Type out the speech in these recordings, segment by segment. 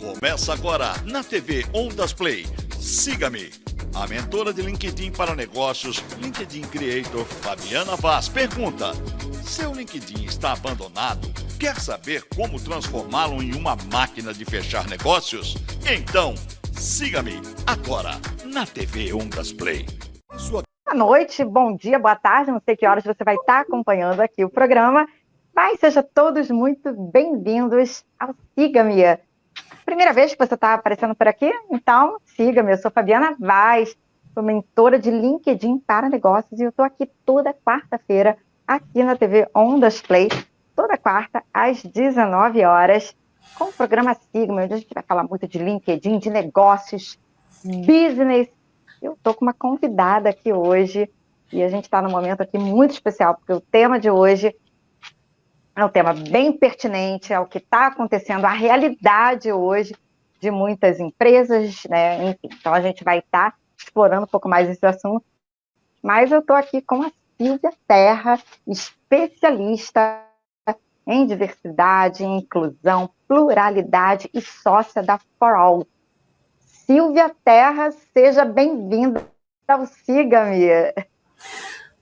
Começa agora na TV Ondas Play. Siga-me. A mentora de LinkedIn para negócios, LinkedIn Creator, Fabiana Vaz, pergunta: seu LinkedIn está abandonado? Quer saber como transformá-lo em uma máquina de fechar negócios? Então, siga-me agora na TV Ondas Play. Boa noite, bom dia, boa tarde, não sei que horas você vai estar acompanhando aqui o programa, mas sejam todos muito bem-vindos ao Siga-me. Primeira vez que você está aparecendo por aqui? Então, siga-me, eu sou Fabiana Vaz, sou mentora de LinkedIn para negócios e eu estou aqui toda quarta-feira, aqui na TV Ondas Play, toda quarta às 19 horas, com o programa Siga-me, onde a gente vai falar muito de LinkedIn, de negócios, business. Eu estou com uma convidada aqui hoje e a gente está num momento aqui muito especial, porque o tema de hoje é um tema bem pertinente ao que está acontecendo, a realidade hoje de muitas empresas, né? Enfim, então a gente vai estar explorando um pouco mais esse assunto, mas eu estou aqui com a Silvia Terra, especialista em diversidade, inclusão, pluralidade e sócia da For All. Silvia Terra, seja bem-vinda ao Siga-me.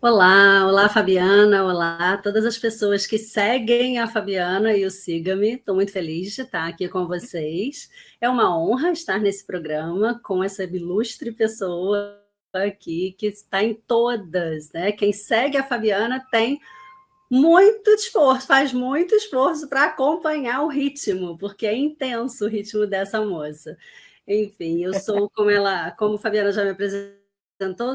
Olá Fabiana, olá a todas as pessoas que seguem a Fabiana e o Siga-me. Estou muito feliz de estar aqui com vocês. É uma honra estar nesse programa com essa ilustre pessoa aqui que está em todas, né? Quem segue a Fabiana tem muito esforço, faz muito esforço para acompanhar o ritmo, porque é intenso o ritmo dessa moça. Enfim, eu sou, como a Fabiana já me apresentou,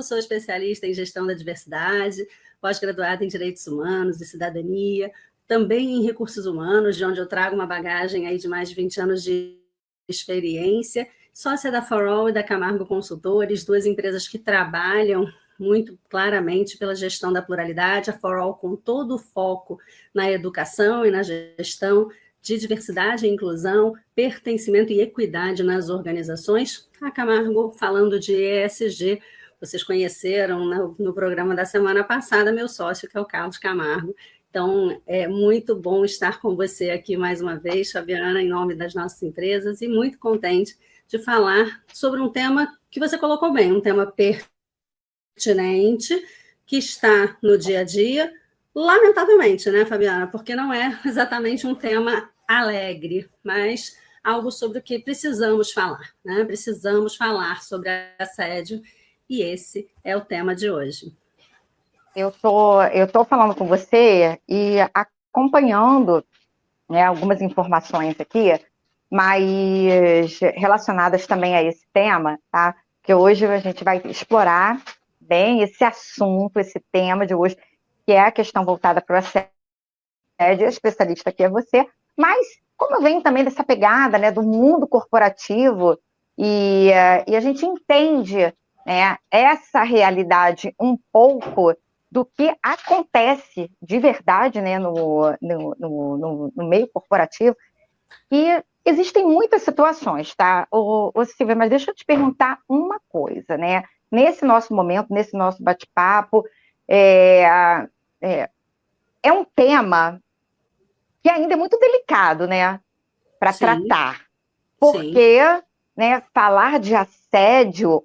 sou especialista em gestão da diversidade, pós-graduada em Direitos Humanos e Cidadania, também em Recursos Humanos, de onde eu trago uma bagagem aí de mais de 20 anos de experiência, sócia da For All e da Camargo Consultores, duas empresas que trabalham muito claramente pela gestão da pluralidade, a For All com todo o foco na educação e na gestão de diversidade e inclusão, pertencimento e equidade nas organizações, a Camargo falando de ESG. Vocês conheceram no programa da semana passada meu sócio, que é o Carlos Camargo. Então, é muito bom estar com você aqui mais uma vez, Fabiana, em nome das nossas empresas, e muito contente de falar sobre um tema que você colocou bem, um tema pertinente, que está no dia a dia, lamentavelmente, né, Fabiana? Porque não é exatamente um tema alegre, mas algo sobre o que precisamos falar, né? Precisamos falar sobre assédio, e esse é o tema de hoje. Eu tô falando com você e acompanhando, né, algumas informações aqui, mas relacionadas também a esse tema, tá? Que hoje a gente vai explorar bem esse assunto, esse tema de hoje, que é a questão voltada para o assédio. A especialista aqui é você, mas como eu venho também dessa pegada, né, do mundo corporativo, e a gente entende, né, essa realidade um pouco do que acontece de verdade, né, no meio corporativo, e existem muitas situações, tá, Silvia, mas deixa eu te perguntar uma coisa, né, nesse nosso momento, nesse nosso bate-papo, é um tema que ainda é muito delicado, né, para tratar, porque, né, falar de assédio,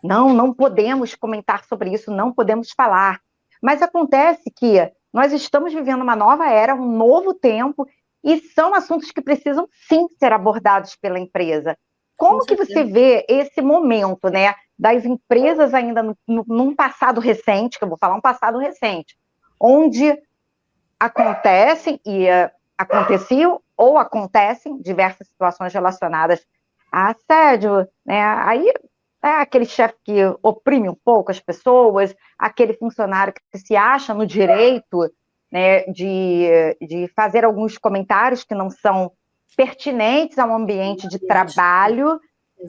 não podemos comentar sobre isso, não podemos falar, mas acontece que nós estamos vivendo uma nova era, um novo tempo, e são assuntos que precisam, sim, ser abordados pela empresa. Como que você vê esse momento, né, das empresas ainda num passado recente, que eu vou falar um passado recente, onde aconteciam ou acontecem diversas situações relacionadas a assédio, né? Aí é aquele chefe que oprime um pouco as pessoas, aquele funcionário que se acha no direito, né, de fazer alguns comentários que não são pertinentes ao ambiente de trabalho,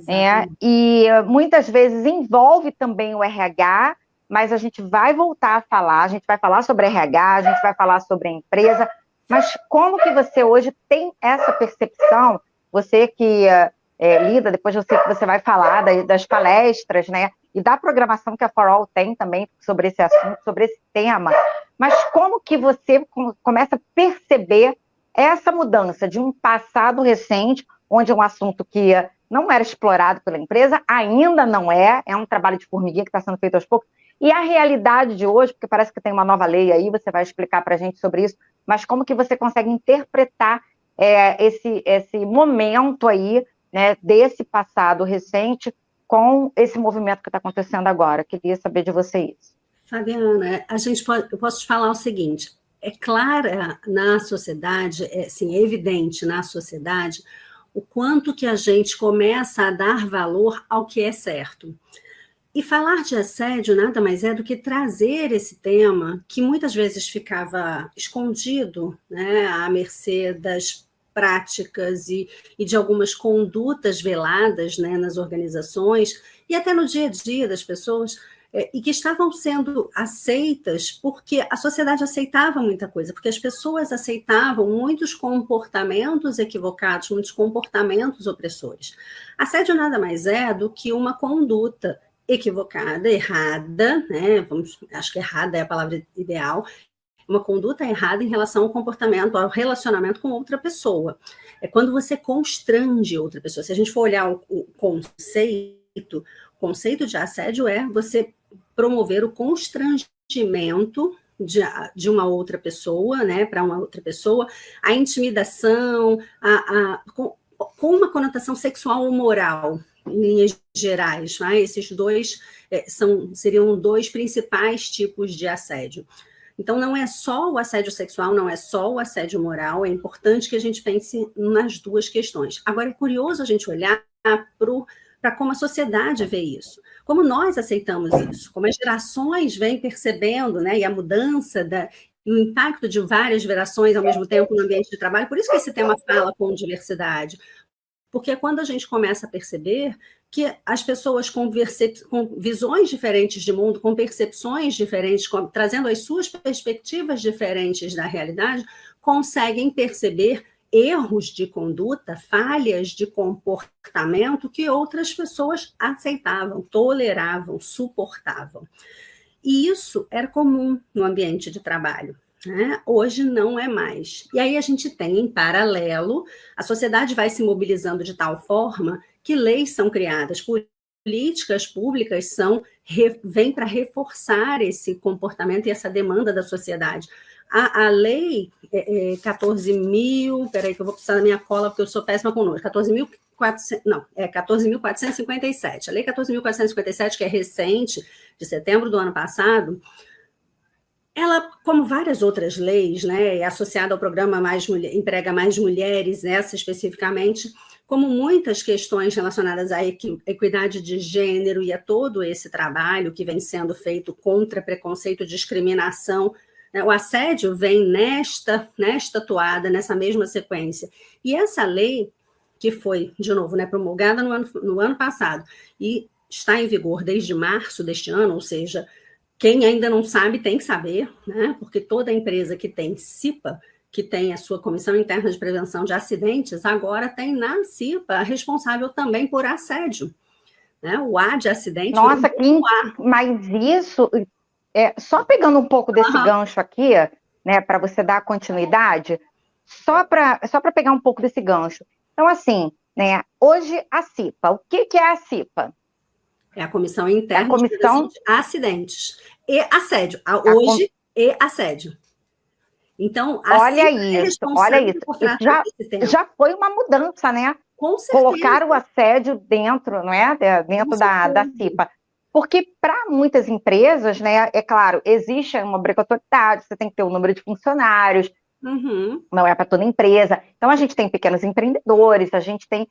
né? E muitas vezes envolve também o RH, mas a gente vai voltar a falar, a gente vai falar sobre RH, a gente vai falar sobre a empresa, mas como que você hoje tem essa percepção, você que lida, depois eu sei que você vai falar das palestras, né, e da programação que a For All tem também sobre esse assunto, sobre esse tema, mas como que você começa a perceber essa mudança de um passado recente, onde é um assunto que não era explorado pela empresa, ainda não é um trabalho de formiguinha que está sendo feito aos poucos. E a realidade de hoje, porque parece que tem uma nova lei aí, você vai explicar para a gente sobre isso, mas como que você consegue interpretar esse momento aí, né, desse passado recente com esse movimento que está acontecendo agora? Queria saber de você isso. Fabiana, eu posso te falar o seguinte, é clara na sociedade, assim, é evidente na sociedade o quanto que a gente começa a dar valor ao que é certo. E falar de assédio nada mais é do que trazer esse tema que muitas vezes ficava escondido, né, à mercê das práticas e de algumas condutas veladas, né, nas organizações e até no dia a dia das pessoas, e que estavam sendo aceitas porque a sociedade aceitava muita coisa, porque as pessoas aceitavam muitos comportamentos equivocados, muitos comportamentos opressores. Assédio nada mais é do que uma conduta equivocada, errada, né? Acho que errada é a palavra ideal, uma conduta errada em relação ao comportamento, ao relacionamento com outra pessoa. É quando você constrange outra pessoa. Se a gente for olhar o conceito de assédio é você promover o constrangimento de uma outra pessoa, né, para uma outra pessoa, a intimidação, com uma conotação sexual ou moral, em linhas gerais, né? Esses dois seriam dois principais tipos de assédio. Então, não é só o assédio sexual, não é só o assédio moral, é importante que a gente pense nas duas questões. Agora, é curioso a gente olhar para como a sociedade vê isso, como nós aceitamos isso, como as gerações vêm percebendo, né, e a mudança e o impacto de várias gerações ao mesmo tempo no ambiente de trabalho. Por isso que esse tema fala com diversidade, porque é quando a gente começa a perceber que as pessoas com visões diferentes de mundo, com percepções diferentes, trazendo as suas perspectivas diferentes da realidade, conseguem perceber erros de conduta, falhas de comportamento que outras pessoas aceitavam, toleravam, suportavam. E isso era comum no ambiente de trabalho. Hoje não é mais. E aí a gente tem, em paralelo, a sociedade vai se mobilizando de tal forma que leis são criadas, políticas públicas vêm para reforçar esse comportamento e essa demanda da sociedade. A lei 14.000, peraí que eu vou precisar da minha cola porque eu sou péssima com números, 14.457. A lei 14.457, que é recente, de setembro do ano passado, ela, como várias outras leis, né, é associada ao programa Emprega Mais Mulheres, essa especificamente, como muitas questões relacionadas à equidade de gênero e a todo esse trabalho que vem sendo feito contra preconceito e discriminação, né, o assédio vem nesta toada, nessa mesma sequência. E essa lei, que foi, de novo, né, promulgada no ano passado e está em vigor desde março deste ano, ou seja, quem ainda não sabe tem que saber, né? Porque toda empresa que tem CIPA, que tem a sua Comissão Interna de Prevenção de Acidentes, agora tem na CIPA a responsável também por assédio. Né? O A de acidente... Nossa, mas isso... só pegando um pouco desse gancho aqui, né, para você dar continuidade, só para pegar um pouco desse gancho. Então, assim, né, hoje a CIPA, o que é a CIPA? É a Comissão Interna de Prevenção de Acidentes e Assédio. Hoje, e assédio. Então, olha isso. Já foi uma mudança, né? Com certeza. Colocar o assédio dentro, não é? Dentro da CIPA. Porque para muitas empresas, né, é claro, existe uma obrigatoriedade, você tem que ter um número de funcionários, não é para toda empresa. Então, a gente tem pequenos empreendedores, a gente tem,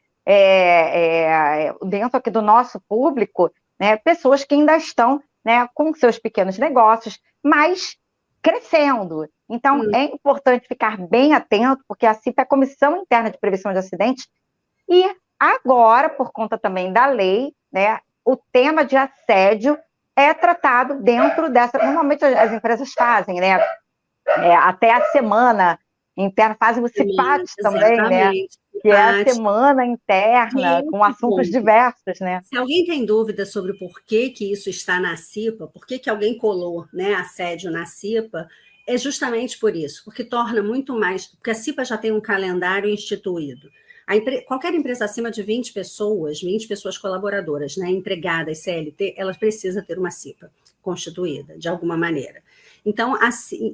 dentro aqui do nosso público, né, pessoas que ainda estão, né, com seus pequenos negócios, mas crescendo. Então, é importante ficar bem atento, porque a CIPA é a Comissão Interna de Prevenção de Acidentes, e agora, por conta também da lei, né, o tema de assédio é tratado dentro dessa... Normalmente as empresas fazem, né? Até a semana interna, fazem o CIPAT também, né? Que é a semana interna, com assuntos diversos, né? Se alguém tem dúvida sobre por que isso está na CIPA, por que alguém colou, né, assédio na CIPA, é justamente por isso, porque torna muito mais... Porque a CIPA já tem um calendário instituído. Qualquer empresa acima de 20 pessoas colaboradoras, né, empregadas, CLT, elas precisam ter uma CIPA constituída, de alguma maneira. Então,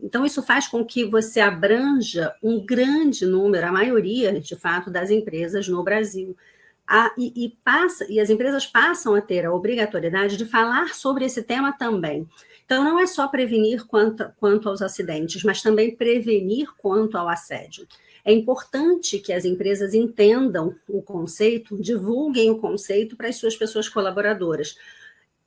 então, isso faz com que você abranja um grande número, a maioria, de fato, das empresas no Brasil. E as empresas passam a ter a obrigatoriedade de falar sobre esse tema também. Então, não é só prevenir quanto aos acidentes, mas também prevenir quanto ao assédio. É importante que as empresas entendam o conceito, divulguem o conceito para as suas pessoas colaboradoras.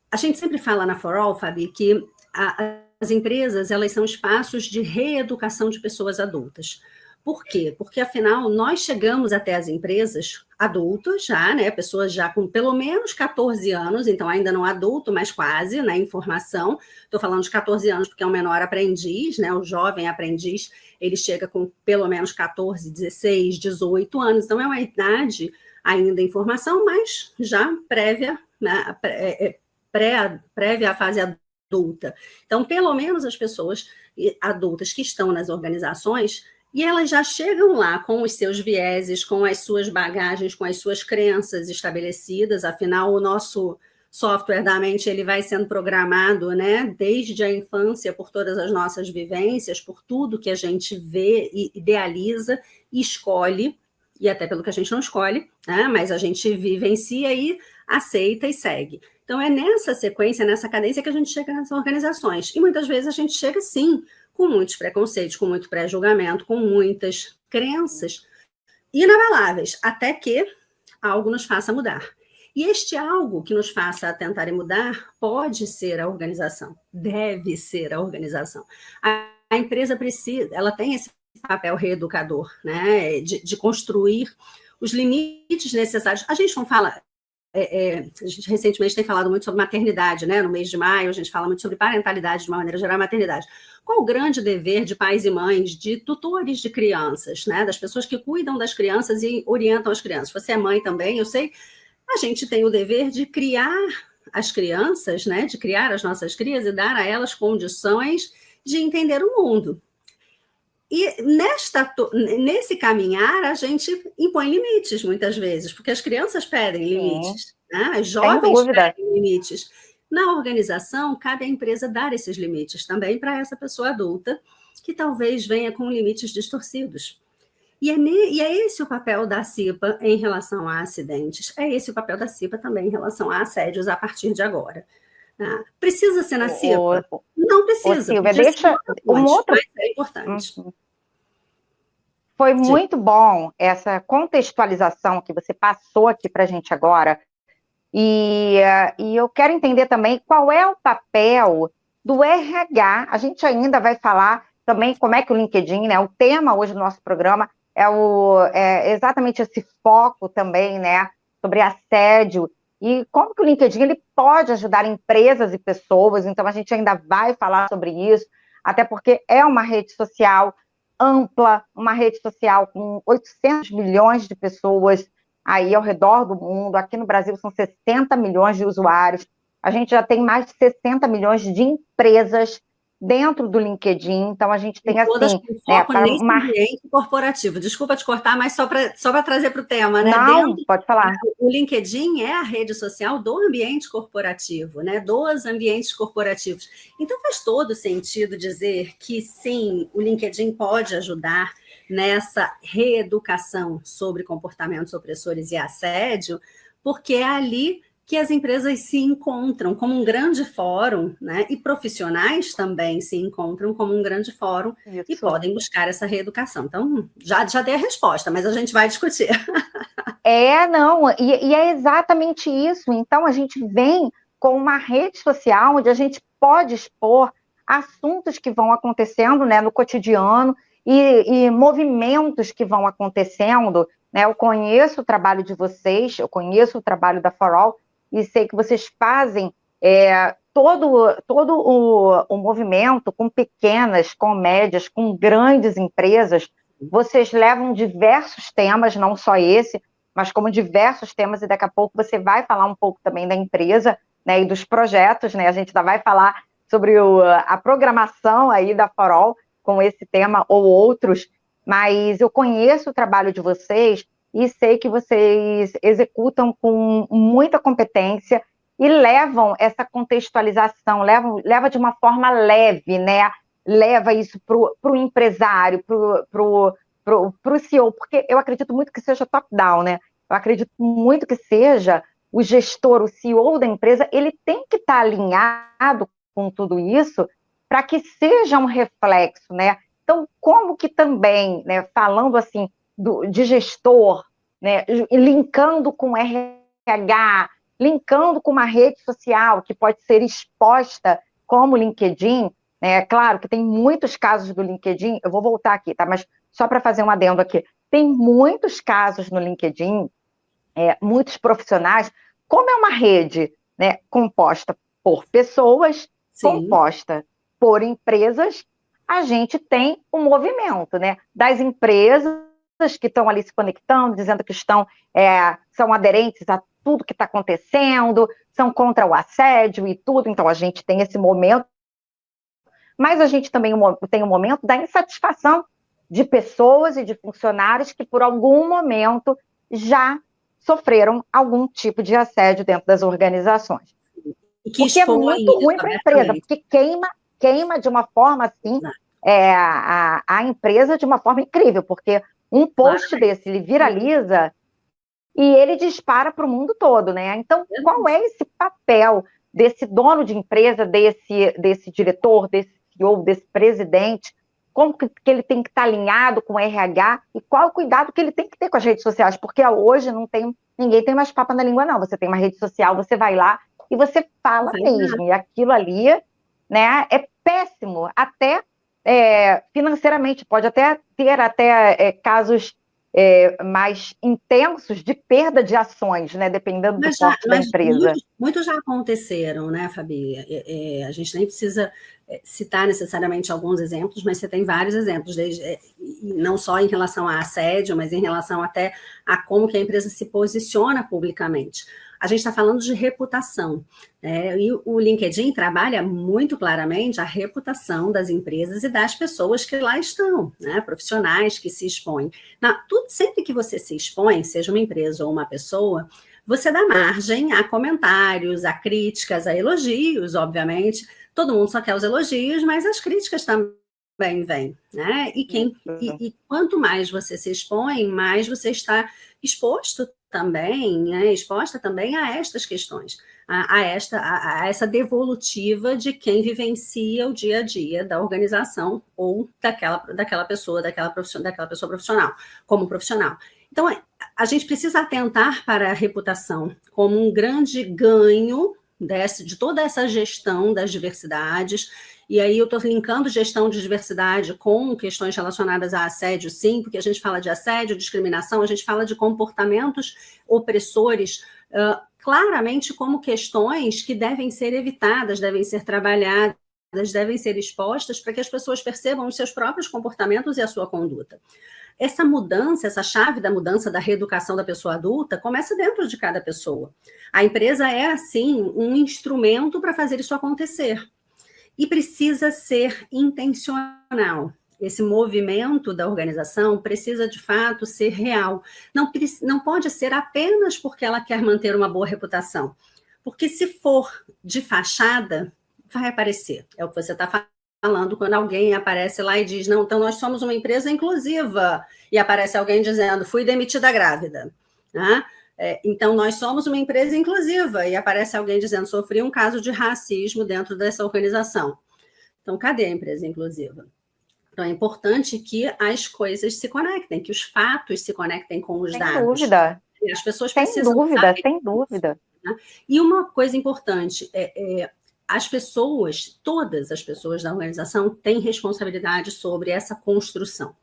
A gente sempre fala na For All, Fabi, que as empresas, elas são espaços de reeducação de pessoas adultas. Por quê? Porque, afinal, nós chegamos até as empresas adultos já, né? Pessoas já com pelo menos 14 anos, então ainda não adulto, mas quase, né? Em formação. Estou falando de 14 anos porque é um menor aprendiz, né? O jovem aprendiz, ele chega com pelo menos 14, 16, 18 anos. Então, é uma idade ainda em formação, mas já prévia, né? Prévia à fase adulta. Então, pelo menos as pessoas adultas que estão nas organizações, e elas já chegam lá com os seus vieses, com as suas bagagens, com as suas crenças estabelecidas. Afinal, o nosso software da mente, ele vai sendo programado, né, desde a infância, por todas as nossas vivências, por tudo que a gente vê, idealiza, escolhe, e até pelo que a gente não escolhe, né, mas a gente vivencia e aceita e segue. Então, é nessa sequência, nessa cadência que a gente chega nas organizações. E muitas vezes a gente chega, sim, com muitos preconceitos, com muito pré-julgamento, com muitas crenças inabaláveis, até que algo nos faça mudar. E este algo que nos faça tentar mudar pode ser a organização, deve ser a organização. A empresa precisa, ela tem esse papel reeducador, né, de construir os limites necessários. A gente não fala... a gente recentemente tem falado muito sobre maternidade, né? No mês de maio, a gente fala muito sobre parentalidade, de uma maneira geral, maternidade. Qual o grande dever de pais e mães, de tutores de crianças, né? Das pessoas que cuidam das crianças e orientam as crianças? Você é mãe também, eu sei. A gente tem o dever de criar as crianças, né? De criar as nossas crias e dar a elas condições de entender o mundo. E nesse caminhar, a gente impõe limites, muitas vezes, porque as crianças pedem limites, né? As jovens pedem limites. Na organização, cabe à empresa dar esses limites também para essa pessoa adulta, que talvez venha com limites distorcidos. E é esse o papel da CIPA em relação a acidentes, é esse o papel da CIPA também em relação a assédios a partir de agora. Precisa ser na CIPA? Não precisa. Silvia, deixa um outro... Mas é importante. Foi muito bom essa contextualização que você passou aqui para a gente agora. E eu quero entender também qual é o papel do RH. A gente ainda vai falar também como é que o LinkedIn, né? O tema hoje do nosso programa é exatamente esse foco também, né? Sobre assédio. E como que o LinkedIn ele pode ajudar empresas e pessoas. Então, a gente ainda vai falar sobre isso, até porque é uma rede social ampla, uma rede social com 800 milhões de pessoas aí ao redor do mundo. Aqui no Brasil são 60 milhões de usuários. A gente já tem mais de 60 milhões de empresas dentro do LinkedIn. Então, a gente tem todas assim... com foco nesse ambiente corporativo. Desculpa te cortar, mas só para trazer para o tema, né? Não, pode falar. O LinkedIn é a rede social do ambiente corporativo, né? Dos ambientes corporativos. Então, faz todo sentido dizer que, sim, o LinkedIn pode ajudar nessa reeducação sobre comportamentos opressores e assédio, porque é ali que as empresas se encontram como um grande fórum, né? E profissionais também se encontram como um grande fórum e podem buscar essa reeducação. Então, já dei a resposta, mas a gente vai discutir. E é exatamente isso. Então, a gente vem com uma rede social onde a gente pode expor assuntos que vão acontecendo, né, no cotidiano e movimentos que vão acontecendo, né? Eu conheço o trabalho de vocês, eu conheço o trabalho da For All, e sei que vocês fazem todo o movimento com pequenas, com médias, com grandes empresas. Vocês levam diversos temas, não só esse, mas como diversos temas, e daqui a pouco você vai falar um pouco também da empresa, né, e dos projetos, né? A gente ainda vai falar sobre a programação aí da For All com esse tema ou outros, mas eu conheço o trabalho de vocês e sei que vocês executam com muita competência e levam essa contextualização, leva de uma forma leve, né? Leva isso para o empresário, para o CEO, porque eu acredito muito que seja top-down, né? Eu acredito muito que seja o gestor, o CEO da empresa, ele tem que estar alinhado com tudo isso para que seja um reflexo, né? Então, como que também, né, falando assim, de gestor, né, linkando com RH, linkando com uma rede social que pode ser exposta como o LinkedIn, né? Claro que tem muitos casos do LinkedIn, eu vou voltar aqui, tá? Mas só para fazer um adendo aqui, tem muitos casos no LinkedIn, muitos profissionais, como é uma rede, né, composta por pessoas, Sim. composta por empresas, a gente tem um movimento, né, das empresas que estão ali se conectando, dizendo que são aderentes a tudo que está acontecendo, são contra o assédio e tudo, então a gente tem esse momento, mas a gente também tem um momento da insatisfação de pessoas e de funcionários que por algum momento já sofreram algum tipo de assédio dentro das organizações. E que o que é muito ruim para a empresa, porque queima de uma forma assim a empresa de uma forma incrível, porque um post desse, ele viraliza e ele dispara para o mundo todo, né? Então, qual é esse papel desse dono de empresa, desse diretor, desse CEO, desse presidente? Como que ele tem que estar alinhado com o RH e qual o cuidado que ele tem que ter com as redes sociais? Porque hoje ninguém tem mais papo na língua, não. Você tem uma rede social, você vai lá e você fala mesmo. E aquilo ali, né, é péssimo, até financeiramente. Pode até ter casos mais intensos de perda de ações, né, dependendo do porte da empresa. Muitos já aconteceram, né, Fabi? A gente nem precisa citar necessariamente alguns exemplos, mas você tem vários exemplos, não só em relação a assédio, mas em relação até a como que a empresa se posiciona publicamente. A gente está falando de reputação, né? E o LinkedIn trabalha muito claramente a reputação das empresas e das pessoas que lá estão, né? Profissionais que se expõem. Sempre que você se expõe, seja uma empresa ou uma pessoa, você dá margem a comentários, a críticas, a elogios, obviamente. Todo mundo só quer os elogios, mas as críticas também vêm, né? E quanto mais você se expõe, mais você está exposto também, né, exposta também a estas questões, a essa devolutiva de quem vivencia o dia a dia da organização ou daquela pessoa profissional, como profissional. Então, a gente precisa atentar para a reputação como um grande ganho de toda essa gestão das diversidades. E aí eu estou linkando gestão de diversidade com questões relacionadas a assédio, sim, porque a gente fala de assédio, discriminação, a gente fala de comportamentos opressores, claramente como questões que devem ser evitadas, devem ser trabalhadas, devem ser expostas para que as pessoas percebam os seus próprios comportamentos e a sua conduta. Essa mudança, essa chave da mudança da reeducação da pessoa adulta começa dentro de cada pessoa. A empresa é, assim, um instrumento para fazer isso acontecer. E precisa ser intencional. Esse movimento da organização precisa, de fato, ser real. Não pode ser apenas porque ela quer manter uma boa reputação. Porque se for de fachada, vai aparecer. É o que você está falando quando alguém aparece lá e diz, não, então nós somos uma empresa inclusiva. E aparece alguém dizendo, fui demitida grávida. Né? Então, nós somos uma empresa inclusiva, e aparece alguém dizendo, sofri um caso de racismo dentro dessa organização. Então, cadê a empresa inclusiva? Então, é importante que as coisas se conectem, que os fatos se conectem com os dados. Sem dúvida. E as pessoas precisam sem dúvida. Né? E uma coisa importante, as pessoas, todas as pessoas da organização têm responsabilidade sobre essa construção.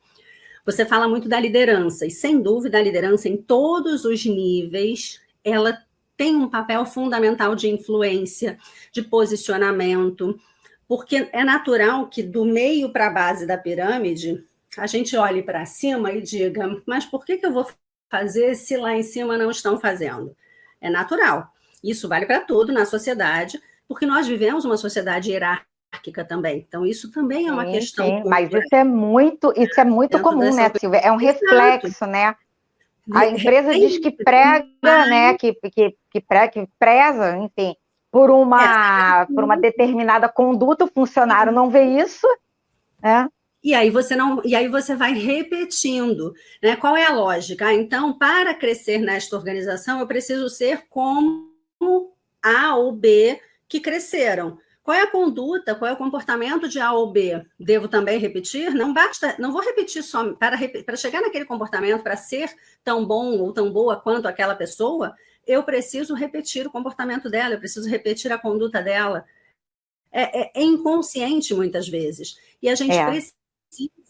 Você fala muito da liderança, e sem dúvida a liderança em todos os níveis, ela tem um papel fundamental de influência, de posicionamento, porque é natural que do meio para a base da pirâmide, a gente olhe para cima e diga, mas por que eu vou fazer se lá em cima não estão fazendo? É natural. Isso vale para tudo na sociedade, porque nós vivemos uma sociedade hierárquica também. Então, isso também é uma questão. Sim, mas isso é muito comum, né, Silvia? É um reflexo, né? A empresa diz que prega, né, que preza, enfim, por uma determinada conduta, o funcionário não vê isso, né? E aí você vai repetindo, né? Qual é a lógica? Então, para crescer nesta organização, eu preciso ser como A ou B que cresceram. Qual é a conduta, qual é o comportamento de A ou B? Devo também repetir? Não basta, não vou repetir só para chegar naquele comportamento, para ser tão bom ou tão boa quanto aquela pessoa, eu preciso repetir o comportamento dela, eu preciso repetir a conduta dela. É inconsciente muitas vezes. E a gente precisa,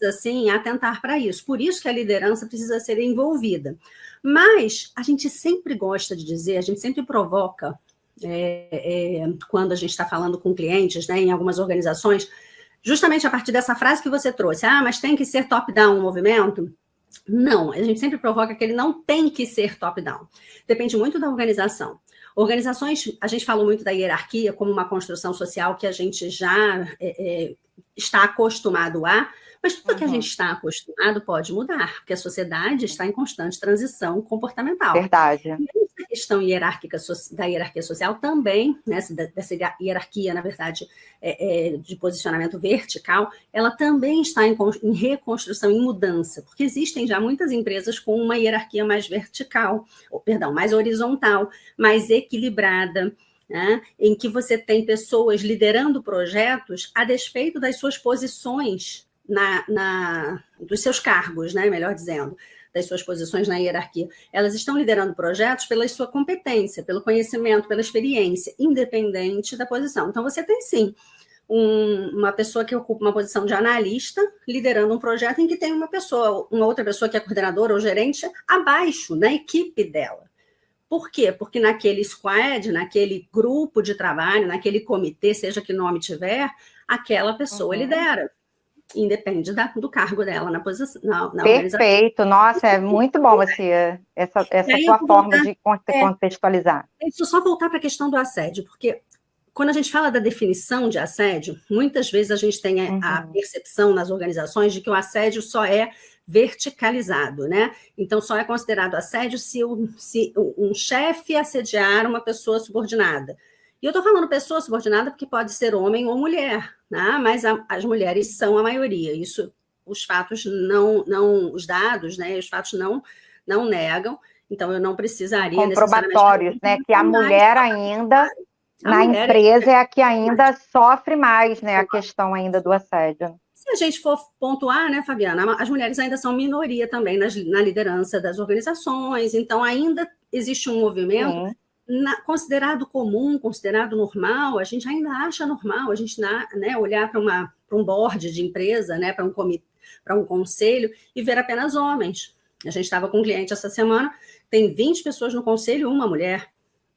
assim, atentar para isso. Por isso que a liderança precisa ser envolvida. Mas a gente sempre gosta de dizer, a gente sempre provoca, quando a gente está falando com clientes, né, em algumas organizações, justamente a partir dessa frase que você trouxe, mas tem que ser top-down o movimento? Não, a gente sempre provoca que ele não tem que ser top-down. Depende muito da organização. Organizações, a gente falou muito da hierarquia como uma construção social que a gente já está acostumado a, mas tudo que a gente está acostumado pode mudar, porque a sociedade está em constante transição comportamental. Verdade. E essa questão hierárquica, da hierarquia social também, né, dessa hierarquia, na verdade, de posicionamento vertical, ela também está em reconstrução, em mudança, porque existem já muitas empresas com uma hierarquia mais vertical, mais horizontal, mais equilibrada, né, em que você tem pessoas liderando projetos a despeito das suas posições dos seus cargos, né, melhor dizendo, das suas posições na hierarquia. Elas estão liderando projetos pela sua competência, pelo conhecimento, pela experiência, independente da posição. Então, você tem, sim, uma pessoa que ocupa uma posição de analista, liderando um projeto em que tem uma outra pessoa que é coordenadora ou gerente abaixo, na equipe dela. Por quê? Porque naquele squad, naquele grupo de trabalho, naquele comitê, seja que nome tiver, aquela pessoa lidera. Independe do cargo dela na posição, na organização. Perfeito, nossa, é muito bom essa sua forma de contextualizar. Deixa eu só voltar para a questão do assédio, porque quando a gente fala da definição de assédio, muitas vezes a gente tem a percepção nas organizações de que o assédio só é verticalizado, né? Então, só é considerado assédio se um chefe assediar uma pessoa subordinada. E eu estou falando pessoa subordinada porque pode ser homem ou mulher, né? Mas as mulheres são a maioria. Isso, os fatos os dados, né? Os fatos não negam. Então, eu não precisaria comprobatórios, né? Que a mulher ainda na empresa é a que ainda sofre mais, né? A questão ainda do assédio. Se a gente for pontuar, né, Fabiana, as mulheres ainda são minoria também na liderança das organizações. Então, ainda existe um movimento considerado comum, considerado normal, a gente ainda acha normal, a gente, né, olhar para um board de empresa, né, para um comitê, para um conselho, e ver apenas homens. A gente estava com um cliente essa semana, tem 20 pessoas no conselho, uma mulher,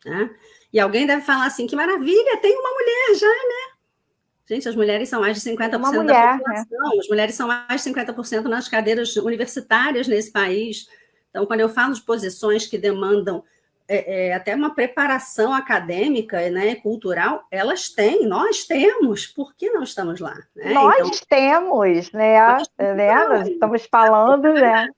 né? E alguém deve falar assim, que maravilha, tem uma mulher já, né? Gente, as mulheres são mais de 50% da população, né? As mulheres são mais de 50% nas cadeiras universitárias nesse país. Então, quando eu falo de posições que demandam até uma preparação acadêmica, né, cultural, nós temos, por que não estamos lá? Né? Nós temos, né? Nós estamos falando, né?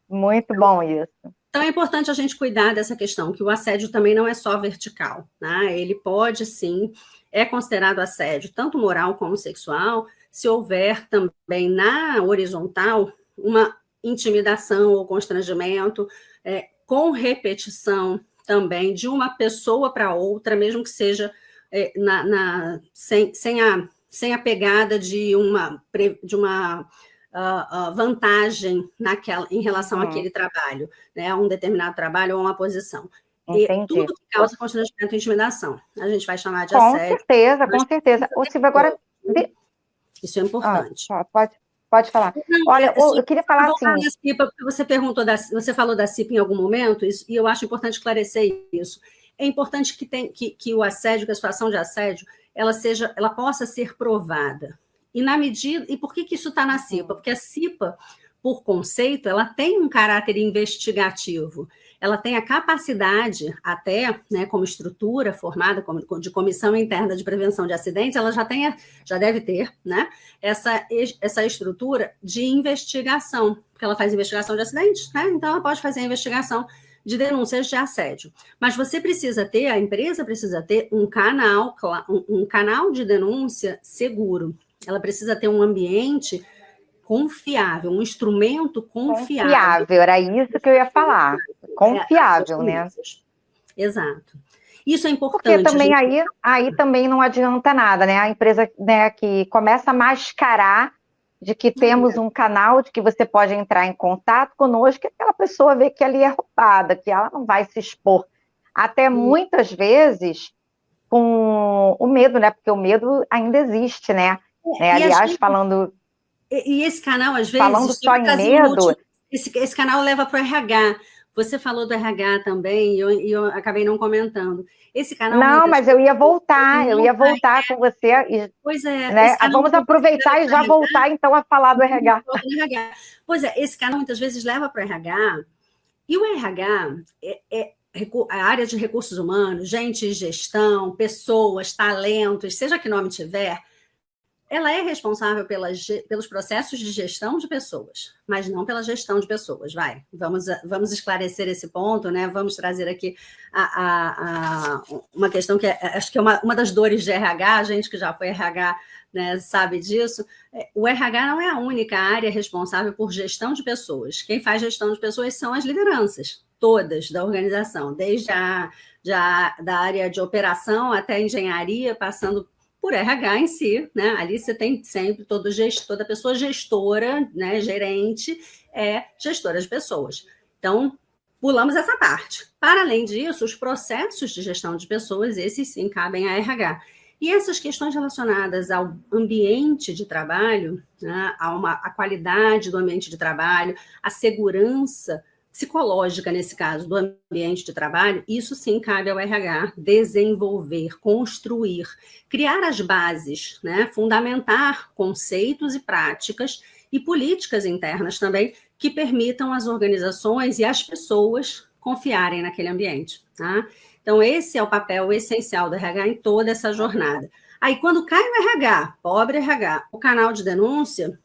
Muito bom isso. Então, é importante a gente cuidar dessa questão, que o assédio também não é só vertical, né? Ele pode, sim, é considerado assédio, tanto moral como sexual, se houver também na horizontal uma intimidação ou constrangimento, com repetição também, de uma pessoa para outra, mesmo que seja sem a pegada de uma vantagem em relação àquele trabalho, né, a um determinado trabalho ou a uma posição. E tudo que causa constrangimento e intimidação, a gente vai chamar de assédio. Com certeza. Ô, Silvia, agora... Isso é importante. Pode falar. Não, olha, eu queria falar assim... CIPA, você falou da CIPA em algum momento, e eu acho importante esclarecer isso. É importante que o assédio, que a situação de assédio, ela possa ser provada. E por que isso está na CIPA? Porque a CIPA, por conceito, ela tem um caráter investigativo. ela tem a capacidade, até, né, como estrutura formada de comissão interna de prevenção de acidentes, ela já deve ter, né, essa estrutura de investigação, porque ela faz investigação de acidentes, né, então ela pode fazer a investigação de denúncias de assédio. Mas a empresa precisa ter um canal de denúncia seguro. Ela precisa ter um ambiente confiável, um instrumento confiável. Confiável, era isso que eu ia falar. Confiável, né? Exato. Isso é importante. Porque também aí também não adianta nada, né? A empresa, né, que começa a mascarar de que temos um canal de que você pode entrar em contato conosco, e aquela pessoa vê que ali é roubada, que ela não vai se expor. Até muitas vezes com o medo, né? Porque o medo ainda existe, né? Aliás, falando... E esse canal, às vezes... Falando só em medo... Esse canal leva para o RH. Você falou do RH também, e eu acabei não comentando. Esse canal... Não, mas eu ia voltar com você. Pois é. Né? Vamos aproveitar e já voltar, então, a falar do RH. Pois é, esse canal muitas vezes leva para o RH, e o RH a área de recursos humanos, gente de gestão, pessoas, talentos, seja que nome tiver, ela é responsável pelos processos de gestão de pessoas, mas não pela gestão de pessoas. Vamos esclarecer esse ponto, né? Vamos trazer aqui uma questão que acho que é uma das dores de RH, a gente que já foi RH, né, sabe disso. O RH não é a única área responsável por gestão de pessoas. Quem faz gestão de pessoas são as lideranças, todas da organização, desde da área de operação até a engenharia, passando por RH em si, né? Ali você tem sempre toda pessoa gestora, né? Gerente, gestora de pessoas. Então, pulamos essa parte. Para além disso, os processos de gestão de pessoas, esses sim cabem a RH. E essas questões relacionadas ao ambiente de trabalho, né? A qualidade do ambiente de trabalho, a segurança psicológica, nesse caso, do ambiente de trabalho, isso sim cabe ao RH desenvolver, construir, criar as bases, né? Fundamentar conceitos e práticas e políticas internas também que permitam às organizações e às pessoas confiarem naquele ambiente. Tá? Então, esse é o papel essencial do RH em toda essa jornada. Aí, quando cai o RH, pobre RH, o canal de denúncia...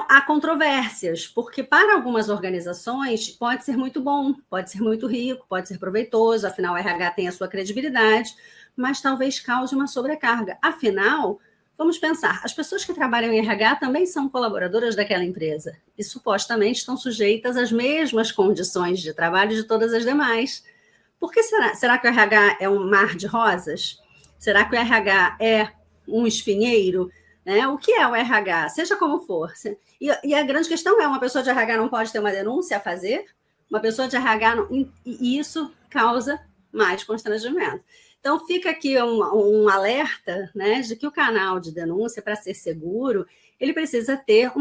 há controvérsias, porque para algumas organizações pode ser muito bom, pode ser muito rico, pode ser proveitoso, afinal o RH tem a sua credibilidade, mas talvez cause uma sobrecarga. Afinal, vamos pensar, as pessoas que trabalham em RH também são colaboradoras daquela empresa e supostamente estão sujeitas às mesmas condições de trabalho de todas as demais. Por que será? Será que o RH é um mar de rosas? Será que o RH é um espinheiro? Né? O que é o RH? Seja como for. E a grande questão é, uma pessoa de RH não pode ter uma denúncia a fazer? Uma pessoa de RH... E isso causa mais constrangimento. Então, fica aqui um alerta, né, de que o canal de denúncia, para ser seguro, ele precisa ter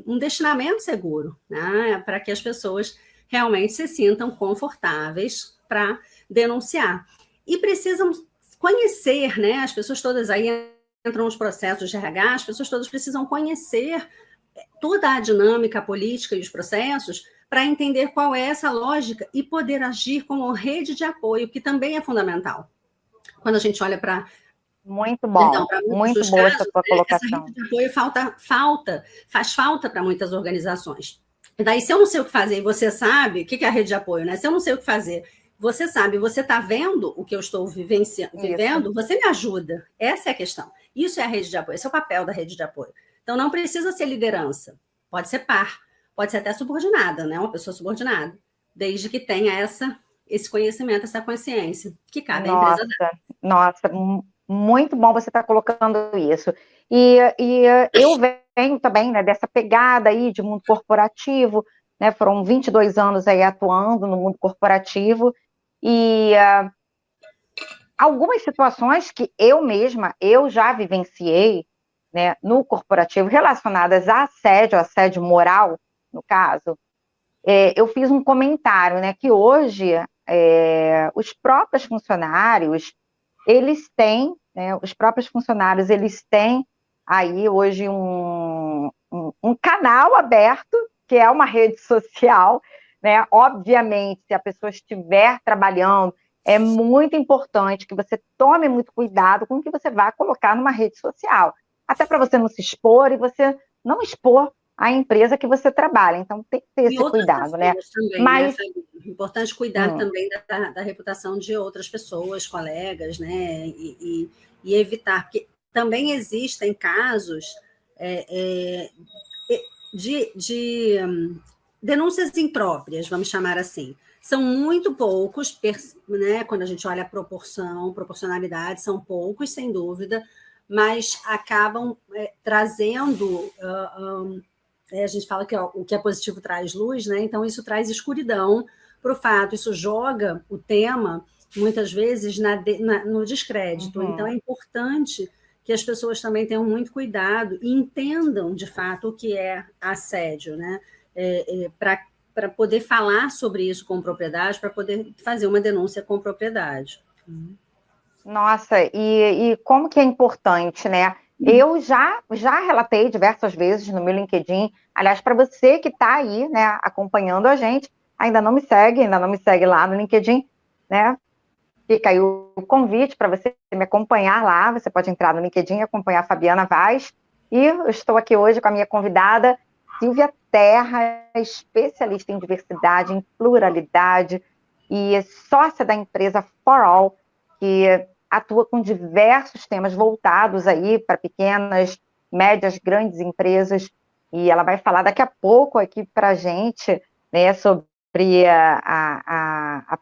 um destinamento seguro, né, para que as pessoas realmente se sintam confortáveis para denunciar. E precisam conhecer, né, as pessoas todas aí entram nos processos de RH, as pessoas todas precisam conhecer toda a dinâmica política e os processos para entender qual é essa lógica e poder agir como rede de apoio, que também é fundamental. Quando a gente olha para... Muito bom, muito boa essa sua colocação. Essa rede de apoio faz falta para muitas organizações. E daí, se eu não sei o que fazer e você sabe, o que é a rede de apoio, né? Se eu não sei o que fazer, você sabe, você está vendo o que eu estou vivendo, você me ajuda. Essa é a questão. Isso é a rede de apoio, esse é o papel da rede de apoio. Então, não precisa ser liderança, pode ser par, pode ser até subordinada, né? Uma pessoa subordinada, desde que tenha esse conhecimento, essa consciência, que cabe à empresa dela. Nossa, muito bom você estar colocando isso. E eu venho também, né, dessa pegada aí de mundo corporativo, né? Foram 22 anos aí atuando no mundo corporativo, e algumas situações que eu já vivenciei, né, no corporativo, relacionadas a assédio moral, no caso, eu fiz um comentário, né, que hoje os próprios funcionários, eles têm aí hoje um canal aberto, que é uma rede social, né? Obviamente, se a pessoa estiver trabalhando, é muito importante que você tome muito cuidado com o que você vai colocar numa rede social. Até para você não se expor e você não expor a empresa que você trabalha. Então, tem que ter esse cuidado, né? Também, mas né? É importante cuidar também da reputação de outras pessoas, colegas, né? E evitar, porque também existem casos de denúncias impróprias, vamos chamar assim. São muito poucos, né? Quando a gente olha a proporcionalidade, são poucos, sem dúvida, mas acabam trazendo... a gente fala que o que é positivo traz luz, né? Então isso traz escuridão para o fato, isso joga o tema, muitas vezes, no descrédito. Então é importante que as pessoas também tenham muito cuidado e entendam, de fato, o que é assédio, né? Para poder falar sobre isso com propriedade, para poder fazer uma denúncia com propriedade. Nossa, e como que é importante, né? Eu já relatei diversas vezes no meu LinkedIn, aliás, para você que está aí, né, acompanhando a gente, ainda não me segue lá no LinkedIn, né? Fica aí o convite para você me acompanhar lá, você pode entrar no LinkedIn e acompanhar a Fabiana Vaz, e eu estou aqui hoje com a minha convidada, Silvia Terra, especialista em diversidade, em pluralidade, e sócia da empresa For All, que atua com diversos temas voltados aí para pequenas, médias, grandes empresas, e ela vai falar daqui a pouco aqui para a gente, né, sobre a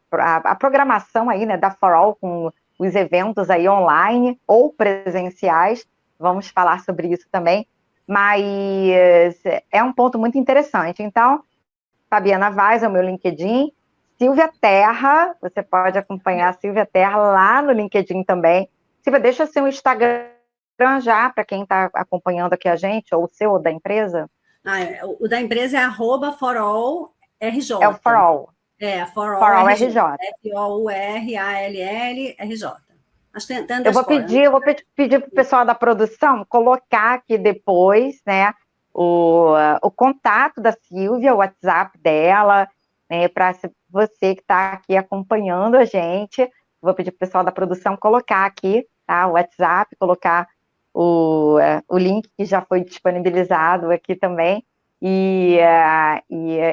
programação aí, né, da For All, com os eventos aí online ou presenciais. Vamos falar sobre isso também, mas é um ponto muito interessante. Então, Fabiana Vaz é o meu LinkedIn, Silvia Terra, você pode acompanhar a Silvia Terra lá no LinkedIn também. Silvia, deixa seu Instagram já, para quem está acompanhando aqui a gente, ou o seu, ou da empresa. O da empresa é @forallRJ. É o For All. For All RJ. FOURALLRJ. Eu vou pedir para o pessoal da produção colocar aqui depois, né, o contato da Silvia, o WhatsApp dela, né, para você que está aqui acompanhando a gente. Vou pedir para o pessoal da produção colocar aqui, tá, o WhatsApp, colocar o link que já foi disponibilizado aqui também. E